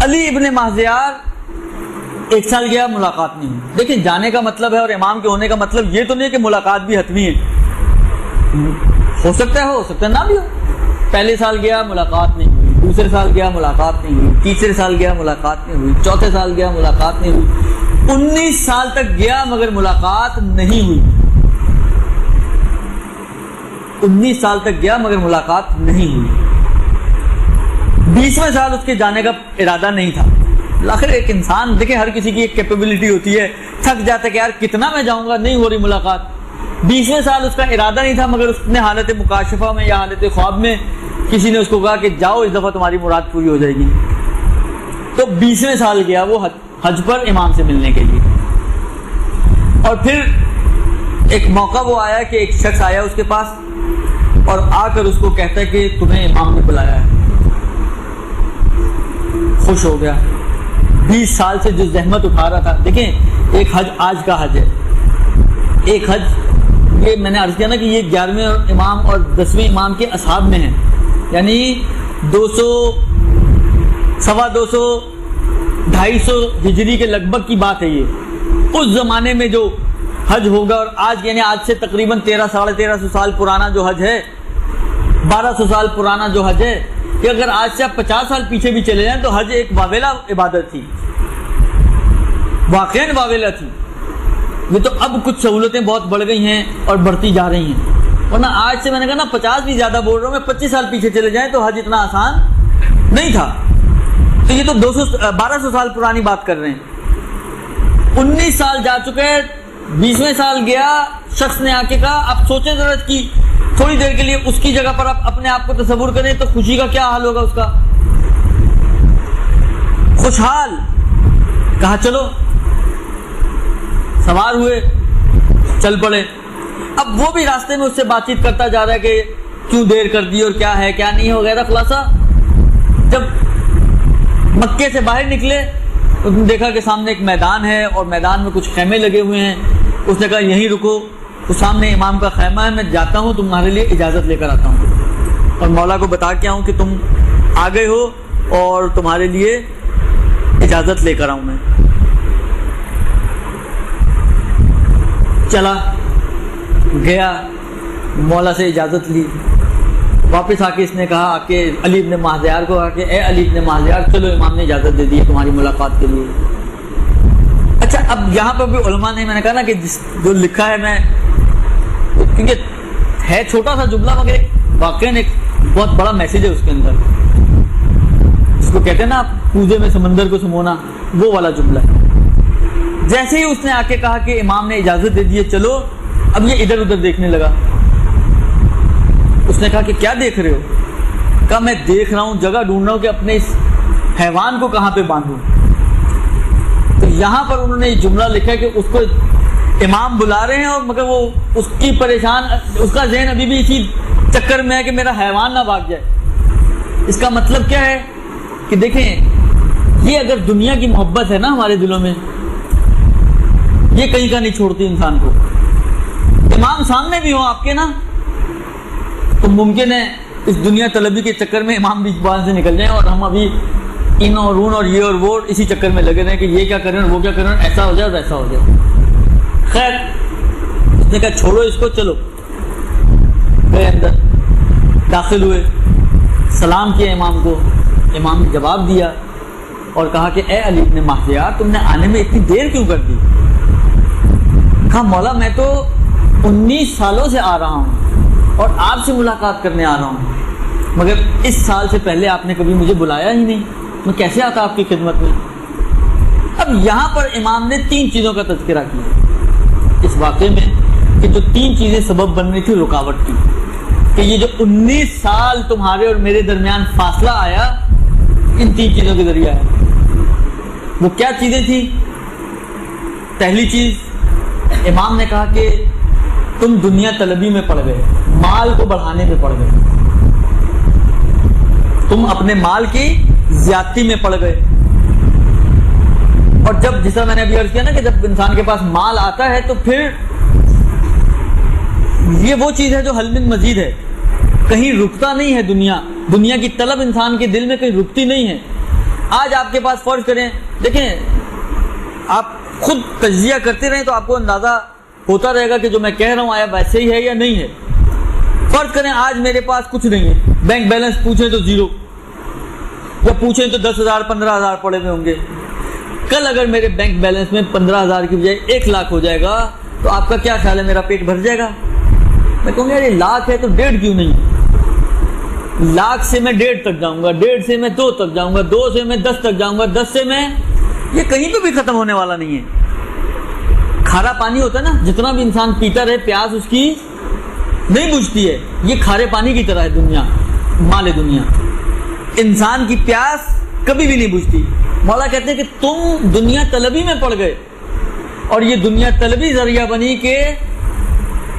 علی ابن مہذیار 1 سال گیا، ملاقات نہیں ہوئی۔ دیکھیں جانے کا مطلب ہے اور امام کے ہونے کا مطلب یہ تو نہیں کہ ملاقات بھی حتمی ہے، ہو سکتا ہے نہ بھی ہو۔ پہلے سال گیا ملاقات نہیں ہوئی، دوسرے سال گیا ملاقات نہیں ہوئی، تیسرے سال گیا ملاقات نہیں ہوئی، چوتھے سال گیا ملاقات نہیں ہوئی، 19 سال تک گیا مگر ملاقات نہیں ہوئی۔ 19 سال تک گیا مگر ملاقات نہیں ہوئی۔ 20ویں سال اس کے جانے کا ارادہ نہیں تھا۔ آخر ایک انسان دیکھیں، ہر کسی کی ایک کیپیبلٹی ہوتی ہے، تھک جاتا ہے کہ یار کتنا میں جاؤں گا، نہیں ہو رہی ملاقات۔ 20ویں سال اس کا ارادہ نہیں تھا مگر اس نے حالت مکاشفہ میں یا حالت خواب میں کسی نے اس کو کہا کہ جاؤ اس دفعہ تمہاری مراد پوری ہو جائے گی، تو 20ویں سال گیا وہ حج پر امام سے ملنے کے لیے۔ اور پھر ایک موقع وہ آیا کہ ایک شخص آیا اس کے پاس اور آ کر اس کو کہتا ہے کہ تمہیں امام نے بلایا ہے۔ خوش ہو گیا، 20 سال سے جو زحمت اٹھا رہا تھا۔ دیکھیں ایک حج آج کا حج ہے، ایک حج یہ میں نے عرض کیا نا کہ یہ 11ویں امام اور 10ویں امام کے اصحاب میں ہیں، یعنی 200 سوا 200 250 ہجری کے لگ بھگ کی بات ہے۔ یہ اس زمانے میں جو حج ہوگا اور آج یعنی آج سے تقریباً 1300 سال پرانا جو حج ہے، 1200 سال پرانا جو حج ہے، کہ اگر آج سے آپ 50 سال پیچھے بھی چلے جائیں تو حج ایک واویلا عبادت تھی، واقعاً واویلا تھی۔ یہ تو اب کچھ سہولتیں بہت بڑھ گئی ہیں اور بڑھتی جا رہی ہیں، ورنہ آج سے میں نے کہا نا 50 بھی زیادہ بول رہا ہوں میں، 25 سال پیچھے چلے جائیں تو حج اتنا آسان نہیں تھا۔ تو یہ تو 1200 سال پرانی بات کر رہے ہیں۔ 19 سال جا چکے، 20ویں سال گیا، شخص نے آ کے کہا آپ سوچیں ذرا کی تھوڑی دیر کے لیے اس کی جگہ پر آپ اپنے آپ کو تصور کریں تو خوشی کا کیا حال ہوگا اس کا۔ خوشحال، کہا چلو، سوار ہوئے، چل پڑے۔ اب وہ بھی راستے میں اس سے بات چیت کرتا جا رہا ہے کہ کیوں دیر کر دی اور کیا ہے کیا نہیں وغیرہ۔ خلاصہ جب مکے سے باہر نکلے تو دیکھا کہ سامنے ایک میدان ہے اور میدان میں کچھ خیمے لگے ہوئے ہیں۔ اس نے کہا یہیں رکو، تو سامنے امام کا خیمہ ہے، میں جاتا ہوں تمہارے لیے اجازت لے کر آتا ہوں اور مولا کو بتا کے آؤں کہ تم آ گئے ہو اور تمہارے لیے اجازت لے کر آؤں۔ میں چلا گیا، مولا سے اجازت لی، واپس آ کے اس نے کہا کہ علی ابن مہذیار کو کہا کہ اے علی ابن مہذیار چلو امام نے اجازت دے دی تمہاری ملاقات کے لیے۔ اچھا اب یہاں پر بھی علماء نے، میں نے کہا نا کہ جو لکھا ہے، میں کیونکہ ہے چھوٹا سا جملہ مگر واقعاً ایک بہت بڑا میسج ہے اس کے اندر، جس کو کہتے ہیں نا پوجے میں سمندر کو سمونا، وہ والا جملہ ہے۔ جیسے ہی اس نے آ کے کہا کہ امام نے اجازت دے دی چلو، اب یہ ادھر ادھر دیکھنے لگا۔ اس نے کہا کہ کیا دیکھ رہے ہو؟ کہا میں دیکھ رہا ہوں، جگہ ڈھونڈ رہا ہوں کہ اپنے اس حیوان کو کہاں پہ باندھوں۔ تو یہاں پر انہوں نے یہ جملہ لکھا ہے کہ اس کو امام بلا رہے ہیں اور مگر وہ اس کی پریشان، اس کا ذہن ابھی بھی اسی چکر میں ہے کہ میرا حیوان نہ بھاگ جائے۔ اس کا مطلب کیا ہے کہ دیکھیں یہ اگر دنیا کی محبت ہے نا ہمارے دلوں میں، یہ کہیں کا نہیں چھوڑتی انسان کو۔ امام سامنے بھی ہوں آپ کے نا، تو ممکن ہے اس دنیا طلبی کے چکر میں امام بیچ بان سے نکل جائیں اور ہم ابھی ان اور اون اور یہ اور وہ اسی چکر میں لگے رہے کہ یہ کیا کریں وہ کیا کریں، ایسا ہو جائے ویسا ہو جائے۔ خیر اس نے کہا چھوڑو اس کو، چلو گئے اندر، داخل ہوئے، سلام کیا امام کو۔ امام نے جواب دیا اور کہا کہ اے علی ابن مہذیار تم نے آنے میں اتنی دیر کیوں کر دی؟ کہا مولا میں تو 19 سالوں سے آ رہا ہوں اور آپ سے ملاقات کرنے آ رہا ہوں، مگر اس سال سے پہلے آپ نے کبھی مجھے بلایا ہی نہیں، میں کیسے آتا آپ کی خدمت میں؟ اب یہاں پر امام نے 3 چیزوں کا تذکرہ کیا اس واقعے میں کہ جو 3 چیزیں سبب بن رہی تھی رکاوٹ کی، کہ یہ جو 19 سال تمہارے اور میرے درمیان فاصلہ آیا ان 3 چیزوں کے ذریعہ ہے۔ وہ کیا چیزیں تھیں؟ پہلی چیز امام نے کہا کہ تم دنیا طلبی میں پڑ گئے، مال کو بڑھانے میں پڑ گئے، تم اپنے مال کی زیادتی میں پڑ گئے۔ اور جب جس طرح میں نے ابھی عرض کیا نا کہ جب انسان کے پاس مال آتا ہے تو پھر یہ وہ چیز ہے جو حل من مزید ہے، کہیں رکتا نہیں ہے۔ دنیا کی طلب انسان کے دل میں کہیں رکتی نہیں ہے۔ آج آپ کے پاس فرض کریں، دیکھیں آپ خود تجزیہ کرتے رہیں تو آپ کو اندازہ ہوتا رہے گا کہ جو میں کہہ رہا ہوں آیا ویسے ہی ہے یا نہیں ہے۔ فرض کریں آج میرے پاس کچھ نہیں ہے، بینک بیلنس پوچھیں تو 0، یا پوچھیں تو 10,000 15,000 پڑے ہوئے ہوں گے۔ کل اگر میرے بینک بیلنس میں 15,000 کی بجائے 1 لاکھ ہو جائے گا تو آپ کا کیا خیال ہے، میرا پیٹ بھر جائے گا؟ میں کہوں گا یار یہ لاکھ ہے تو 1.5 کیوں نہیں؟ لاکھ سے میں 1.5 تک جاؤں گا، 1.5 سے میں 2 تک جاؤں گا، 2 سے میں 10 تک جاؤں گا، 10 سے میں، یہ کہیں پہ بھی ختم ہونے والا نہیں ہے۔ کھارا پانی ہوتا ہے نا، جتنا بھی انسان پیتا رہے پیاس اس کی نہیں بجھتی ہے، یہ کھارے پانی کی طرح ہے دنیا، مال دنیا، انسان کی پیاس کبھی بھی نہیں بجھتی۔ مولا کہتے ہیں کہ تم دنیا طلبی میں پڑ گئے اور یہ دنیا طلبی ذریعہ بنی کہ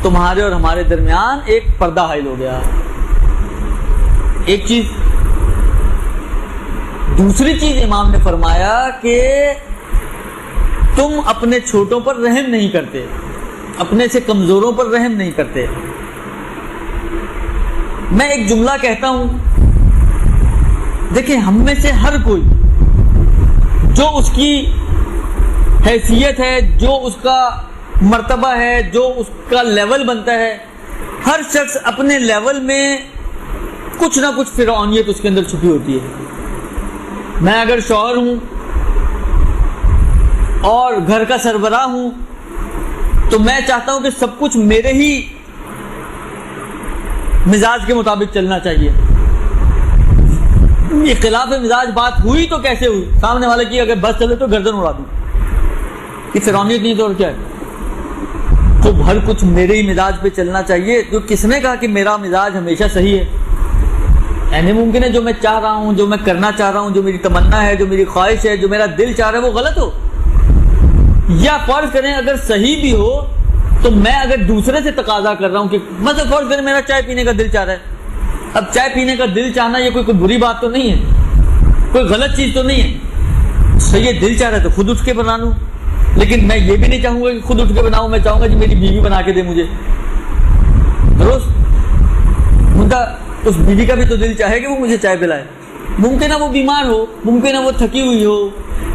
تمہارے اور ہمارے درمیان ایک پردہ حائل ہو گیا۔ ایک چیز، دوسری چیز امام نے فرمایا کہ تم اپنے چھوٹوں پر رحم نہیں کرتے، اپنے سے کمزوروں پر رحم نہیں کرتے۔ میں ایک جملہ کہتا ہوں، دیکھیں ہم میں سے ہر کوئی جو اس کی حیثیت ہے، جو اس کا مرتبہ ہے، جو اس کا لیول بنتا ہے، ہر شخص اپنے لیول میں کچھ نہ کچھ فرعونیت اس کے اندر چھپی ہوتی ہے۔ میں اگر شوہر ہوں اور گھر کا سربراہ ہوں تو میں چاہتا ہوں کہ سب کچھ میرے ہی مزاج کے مطابق چلنا چاہیے۔ یہ خلاف مزاج بات ہوئی تو کیسے ہوئی؟ سامنے والے کی اگر بس چلے تو گردن اڑا دوں، یہ فرعونیت نہیں تو اور کیا ہے؟ تو ہر کچھ میرے ہی مزاج پہ چلنا چاہیے۔ جو کس نے کہا کہ میرا مزاج ہمیشہ صحیح ہے؟ ایسے ممکن ہے جو میں چاہ رہا ہوں، جو میں کرنا چاہ رہا ہوں، جو میری تمنا ہے، جو میری خواہش ہے، جو میرا دل چاہ رہا ہے وہ غلط ہو، یا فرض کریں اگر صحیح بھی ہو تو میں اگر دوسرے سے تقاضا کر رہا ہوں کہ مثلا فرض کریں میرا چائے پینے کا دل چاہ رہا ہے، اب چائے پینے کا دل چاہنا یہ کوئی بری بات تو نہیں ہے، کوئی غلط چیز تو نہیں ہے، صحیح دل چاہ رہا ہے تو خود اٹھ کے بنا لوں، لیکن میں یہ بھی نہیں چاہوں گا کہ خود اٹھ کے بناؤں، میں چاہوں گا کہ میری بیوی بنا کے دے مجھے، درست؟ مدعا اس بیوی کا بھی تو دل چاہے کہ وہ مجھے چائے پلائے، ممکن ہے وہ بیمار ہو، ممکن ہے وہ تھکی ہوئی ہو،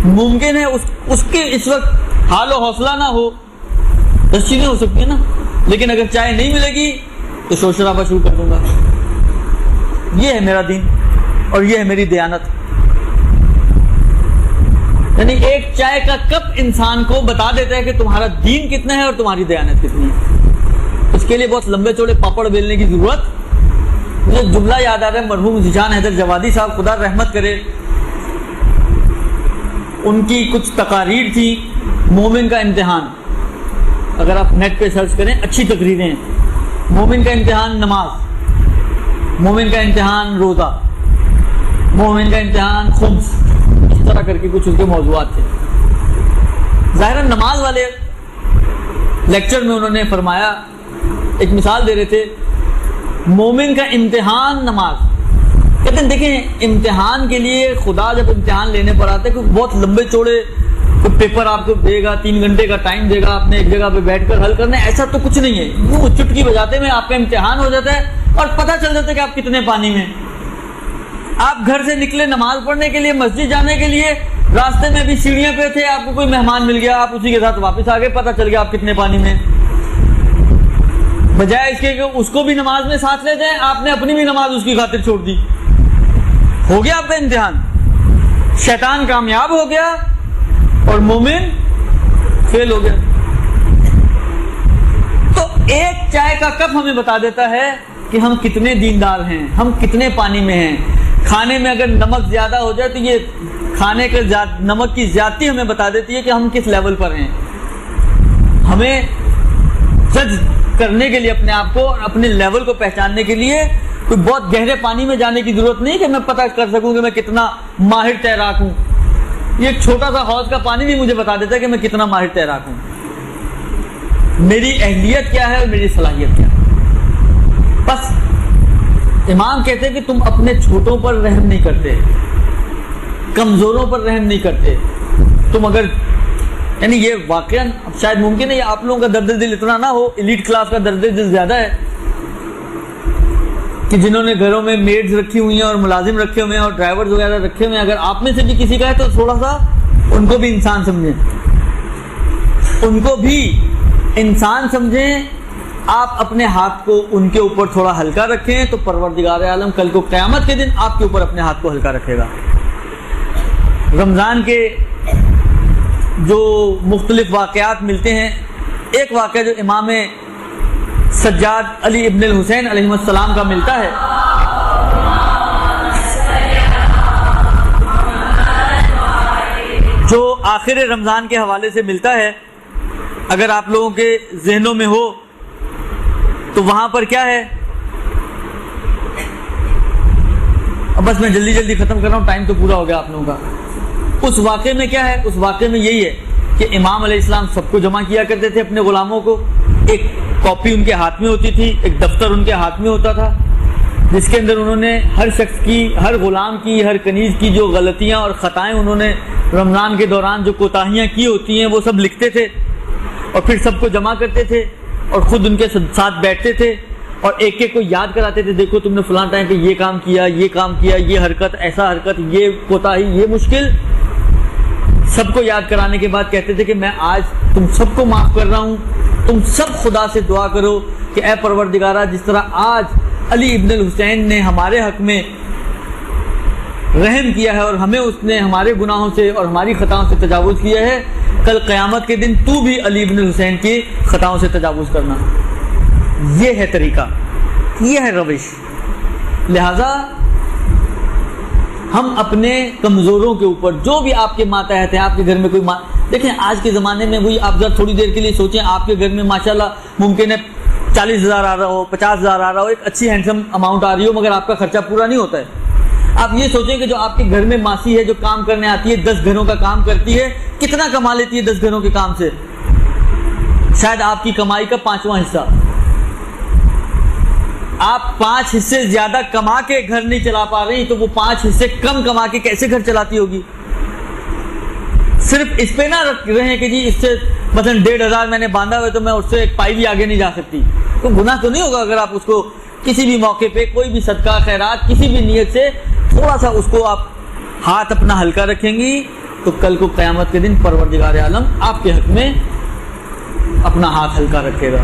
ممکن ہے اس کے اس وقت حال و حوصلہ نہ ہو، 10 چیزیں ہو سکتی ہیں نا، لیکن اگر چائے نہیں ملے گی تو شور شرابہ شروع کر دوں گا۔ یہ ہے میرا دین اور یہ ہے میری دیانت، یعنی ایک چائے کا کپ انسان کو بتا دیتا ہے کہ تمہارا دین کتنا ہے اور تمہاری دیانت کتنی ہے۔ اس کے لیے بہت لمبے چوڑے پاپڑ بیلنے کی ضرورت۔ مجھے جملہ یاد آ رہا ہے، مرحوم ذیشان حیدر جوادی صاحب خدا رحمت کرے، ان کی کچھ تقاریر تھی، مومن کا امتحان، اگر آپ نیٹ پہ سرچ کریں اچھی تقریریں ہیں، مومن کا امتحان نماز، مومن کا امتحان روزہ، مومن کا امتحان خمس، اس طرح کر کے کچھ ان کے موضوعات تھے۔ ظاہراً نماز والے لیکچر میں انہوں نے فرمایا، ایک مثال دے رہے تھے، مومن کا امتحان نماز، کہتے ہیں دیکھیں امتحان کے لیے خدا جب امتحان لینے پر آتا ہے کہ بہت لمبے چوڑے پیپر آپ کو دے گا، 3 گھنٹے کا ٹائم دے گا، آپ نے ایک جگہ پہ بیٹھ کر حل کرنا ہے، ایسا تو کچھ نہیں ہے، وہ چٹکی بجاتے میں آپ کا امتحان ہو جاتا ہے اور پتہ چل جاتا ہے کہ آپ کتنے پانی میں۔ آپ گھر سے نکلے نماز پڑھنے کے لیے، مسجد جانے کے لیے، راستے میں بھی سیڑھیاں پہ تھے، آپ کو کوئی مہمان مل گیا، آپ اسی کے ساتھ واپس آ گئے، پتہ چل گیا آپ کتنے پانی میں۔ بجائے اس کے کہ اس کو بھی نماز میں ساتھ لے جائیں، آپ نے اپنی بھی نماز اس کی خاطر چھوڑ دی، ہو گیا آپ کا امتحان، شیطان کامیاب ہو گیا اور مومن فیل ہو گیا۔ تو ایک چائے کا کپ ہمیں بتا دیتا ہے کہ ہم کتنے دیندار ہیں، ہم کتنے پانی میں ہیں۔ کھانے میں اگر نمک زیادہ ہو جائے تو یہ کھانے کے نمک کی زیادتی ہمیں بتا دیتی ہے کہ ہم کس لیول پر ہیں۔ ہمیں جج کرنے کے لیے اپنے آپ کو، اپنے لیول کو پہچاننے کے لیے کوئی بہت گہرے پانی میں جانے کی ضرورت نہیں کہ میں پتہ کر سکوں کہ میں کتنا ماہر تیراک ہوں۔ یہ ایک چھوٹا سا حوض کا پانی بھی مجھے بتا دیتا ہے کہ میں کتنا ماہر تیراک ہوں، میری اہلیت کیا ہے اور میری صلاحیت کیا ہے۔ بس امام کہتے ہیں کہ تم اپنے چھوٹوں پر رحم نہیں کرتے، کمزوروں پر رحم نہیں کرتے۔ تم اگر یعنی یہ واقعاً اب شاید ممکن ہے آپ لوگوں کا درد دل اتنا نہ ہو، ایلیٹ کلاس کا درد دل زیادہ ہے، کہ جنہوں نے گھروں میں میڈز رکھی ہوئی ہیں اور ملازم رکھے ہوئے ہیں اور ڈرائیور وغیرہ رکھے ہوئے ہیں، اگر آپ میں سے بھی کسی کا ہے تو تھوڑا سا ان کو بھی انسان سمجھیں، ان کو بھی انسان سمجھیں. آپ اپنے ہاتھ کو ان کے اوپر تھوڑا ہلکا رکھیں تو پروردگار عالم کل کو قیامت کے دن آپ کے اوپر اپنے ہاتھ کو ہلکا رکھے گا. رمضان کے جو مختلف واقعات ملتے ہیں، ایک واقعہ جو امام سجاد علی ابن الحسین علیہ السلام کا ملتا ہے، جو آخر رمضان کے حوالے سے ملتا ہے. اگر آپ لوگوں کے ذہنوں میں ہو تو وہاں پر کیا ہے، اب بس میں جلدی جلدی ختم کر رہا ہوں، ٹائم تو پورا ہو گیا آپ لوگوں کا. اس واقعے میں کیا ہے، اس واقعے میں یہی ہے کہ امام علیہ السلام سب کو جمع کیا کرتے تھے، اپنے غلاموں کو. ایک کاپی ان کے ہاتھ میں ہوتی تھی، ایک دفتر ان کے ہاتھ میں ہوتا تھا، جس کے اندر انہوں نے ہر شخص کی، ہر غلام کی، ہر کنیز کی جو غلطیاں اور خطائیں انہوں نے رمضان کے دوران جو کوتاہیاں کی ہوتی ہیں وہ سب لکھتے تھے اور پھر سب کو جمع کرتے تھے اور خود ان کے ساتھ بیٹھتے تھے اور ایک ایک کو یاد کراتے تھے، دیکھو تم نے فلاں ٹائم پہ یہ کام کیا، یہ کام کیا، یہ حرکت، ایسا حرکت، یہ کوتاہی، یہ مشکل. سب کو یاد کرانے کے بعد کہتے تھے کہ میں آج تم سب کو معاف کر رہا ہوں، تم سب خدا سے دعا کرو کہ اے پروردگارہ، جس طرح آج علی ابن الحسین نے ہمارے حق میں رحم کیا ہے اور ہمیں اس نے ہمارے گناہوں سے اور ہماری خطاؤں سے تجاوز کیا ہے، کل قیامت کے دن تو بھی علی ابن الحسین کی خطاؤں سے تجاوز کرنا. یہ ہے طریقہ، یہ ہے روش. لہذا ہم اپنے کمزوروں کے اوپر، جو بھی آپ کے ماتحت ہیں، آپ کے گھر میں کوئی دیکھیں آج کے زمانے میں وہی آپ ذرا تھوڑی دیر کے لیے سوچیں، آپ کے گھر میں ماشاءاللہ ممکن ہے 40,000 آ رہا ہو، 50,000 آ رہا ہو، ایک اچھی ہینڈسم اماؤنٹ آ رہی ہو، مگر آپ کا خرچہ پورا نہیں ہوتا ہے. آپ یہ سوچیں کہ جو آپ کے گھر میں ماسی ہے جو کام کرنے آتی ہے، 10 گھروں کا کام کرتی ہے، کتنا کما لیتی ہے 10 گھروں کے کام سے؟ شاید آپ کی کمائی کا 5واں حصہ. آپ 5 حصے زیادہ کما کے گھر نہیں چلا پا رہی تو وہ 5 حصے کم کما کے کیسے گھر چلاتی ہوگی؟ صرف اس پہ نہ رہیں کہ جی اس سے مثلا 1,500 میں نے باندھا ہوئے تو میں اس سے ایک پائی بھی آگے نہیں جا سکتی. تو گناہ تو نہیں ہوگا اگر آپ اس کو کسی بھی موقع پہ کوئی بھی صدقہ خیرات کسی بھی نیت سے تھوڑا سا اس کو آپ ہاتھ اپنا ہلکا رکھیں گی تو کل کو قیامت کے دن پروردگار عالم آپ کے حق میں اپنا ہاتھ ہلکا رکھے گا.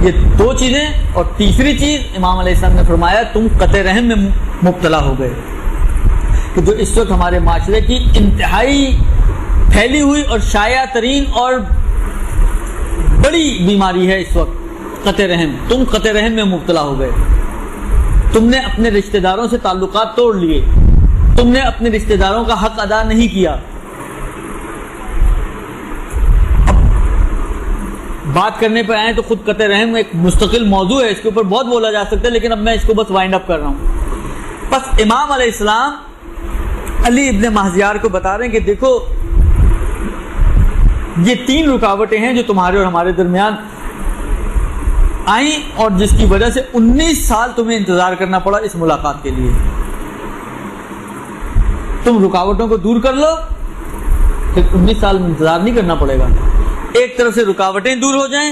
یہ 2 چیزیں. اور تیسری چیز امام علیہ السلام نے فرمایا تم قطع رحم میں مبتلا ہو گئے، کہ جو اس وقت ہمارے معاشرے کی انتہائی پھیلی ہوئی اور شائع ترین اور بڑی بیماری ہے اس وقت، قطع رحم. تم قطع رحم میں مبتلا ہو گئے، تم نے اپنے رشتہ داروں سے تعلقات توڑ لیے، تم نے اپنے رشتہ داروں کا حق ادا نہیں کیا. بات کرنے پہ آئیں تو خود قطع رحم ایک مستقل موضوع ہے، اس کے اوپر بہت بولا جا سکتا ہے، لیکن اب میں اس کو بس وائنڈ اپ کر رہا ہوں. بس امام علیہ السلام علی ابن مہزیار کو بتا رہے ہیں کہ دیکھو یہ 3 رکاوٹیں ہیں جو تمہارے اور ہمارے درمیان آئیں اور جس کی وجہ سے 19 سال تمہیں انتظار کرنا پڑا اس ملاقات کے لیے. تم رکاوٹوں کو دور کر لو پھر 19 سال میں انتظار نہیں کرنا پڑے گا. ایک طرف سے رکاوٹیں دور ہو جائیں،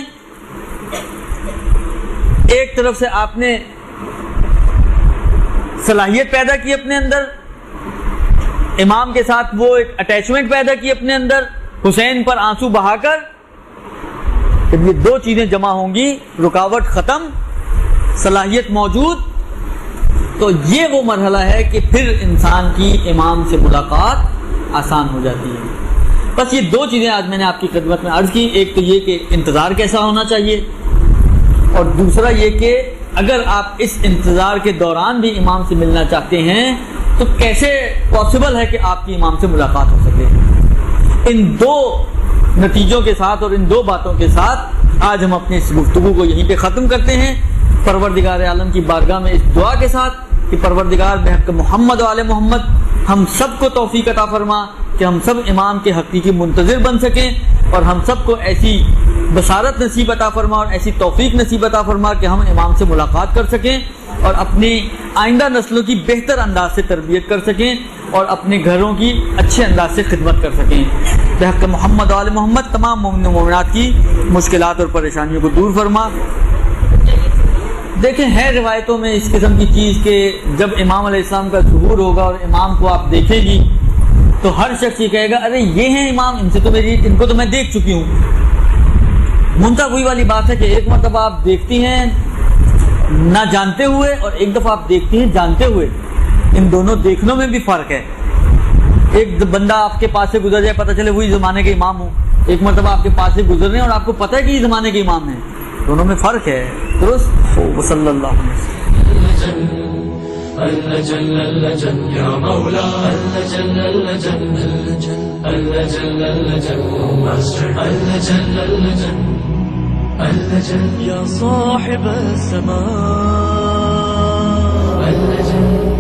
ایک طرف سے آپ نے صلاحیت پیدا کی اپنے اندر، امام کے ساتھ وہ ایک اٹیچمنٹ پیدا کی اپنے اندر، حسین پر آنسو بہا کر. جب یہ 2 چیزیں جمع ہوں گی، رکاوٹ ختم، صلاحیت موجود، تو یہ وہ مرحلہ ہے کہ پھر انسان کی امام سے ملاقات آسان ہو جاتی ہے. بس یہ 2 چیزیں آج میں نے آپ کی خدمت میں عرض کی. ایک تو یہ کہ انتظار کیسا ہونا چاہیے، اور دوسرا یہ کہ اگر آپ اس انتظار کے دوران بھی امام سے ملنا چاہتے ہیں تو کیسے پاسبل ہے کہ آپ کی امام سے ملاقات ہو سکے. ان 2 نتیجوں کے ساتھ اور ان 2 باتوں کے ساتھ آج ہم اپنی اس گفتگو کو یہیں پہ ختم کرتے ہیں، پروردگار عالم کی بارگاہ میں اس دعا کے ساتھ کہ پروردگار بحق محمد و آل محمد ہم سب کو توفیق عطا فرما کہ ہم سب امام کے حقیقی منتظر بن سکیں، اور ہم سب کو ایسی بصارت نصیب عطا فرما اور ایسی توفیق نصیب عطا فرما کہ ہم امام سے ملاقات کر سکیں اور اپنی آئندہ نسلوں کی بہتر انداز سے تربیت کر سکیں اور اپنے گھروں کی اچھے انداز سے خدمت کر سکیں. بحق محمد و آل محمد تمام مومن و مومنات کی مشکلات اور پریشانیوں کو دور فرما. دیکھیں ہے روایتوں میں اس قسم کی چیز کہ جب امام علیہ السلام کا ظہور ہوگا اور امام کو آپ دیکھیں گی تو ہر شخص یہ کہے گا ارے یہ ہیں امام، ان کو تو میں دیکھ چکی ہوں۔ منتہا وہی والی بات ہے کہ ایک مرتبہ آپ دیکھتی ہیں نہ جانتے ہوئے اور ایک دفعہ آپ دیکھتی ہیں جانتے ہوئے، ان دونوں دیکھنوں میں بھی فرق ہے۔ ایک بندہ آپ کے پاس سے گزر جائے، پتہ چلے وہی زمانے کے امام ہوں، ایک مرتبہ آپ کے پاس سے گزر رہے ہیں اور آپ کو پتہ ہے کہ یہ زمانے کے امام ہیں، دونوں میں فرق ہے۔ درست؟ صلی اللہ علیہ وسلم۔ اللجن اللجن يا مولا اللجن اللجن اللجن اللجن اللجن اللجن اللجن يا صاحب السماء اللجن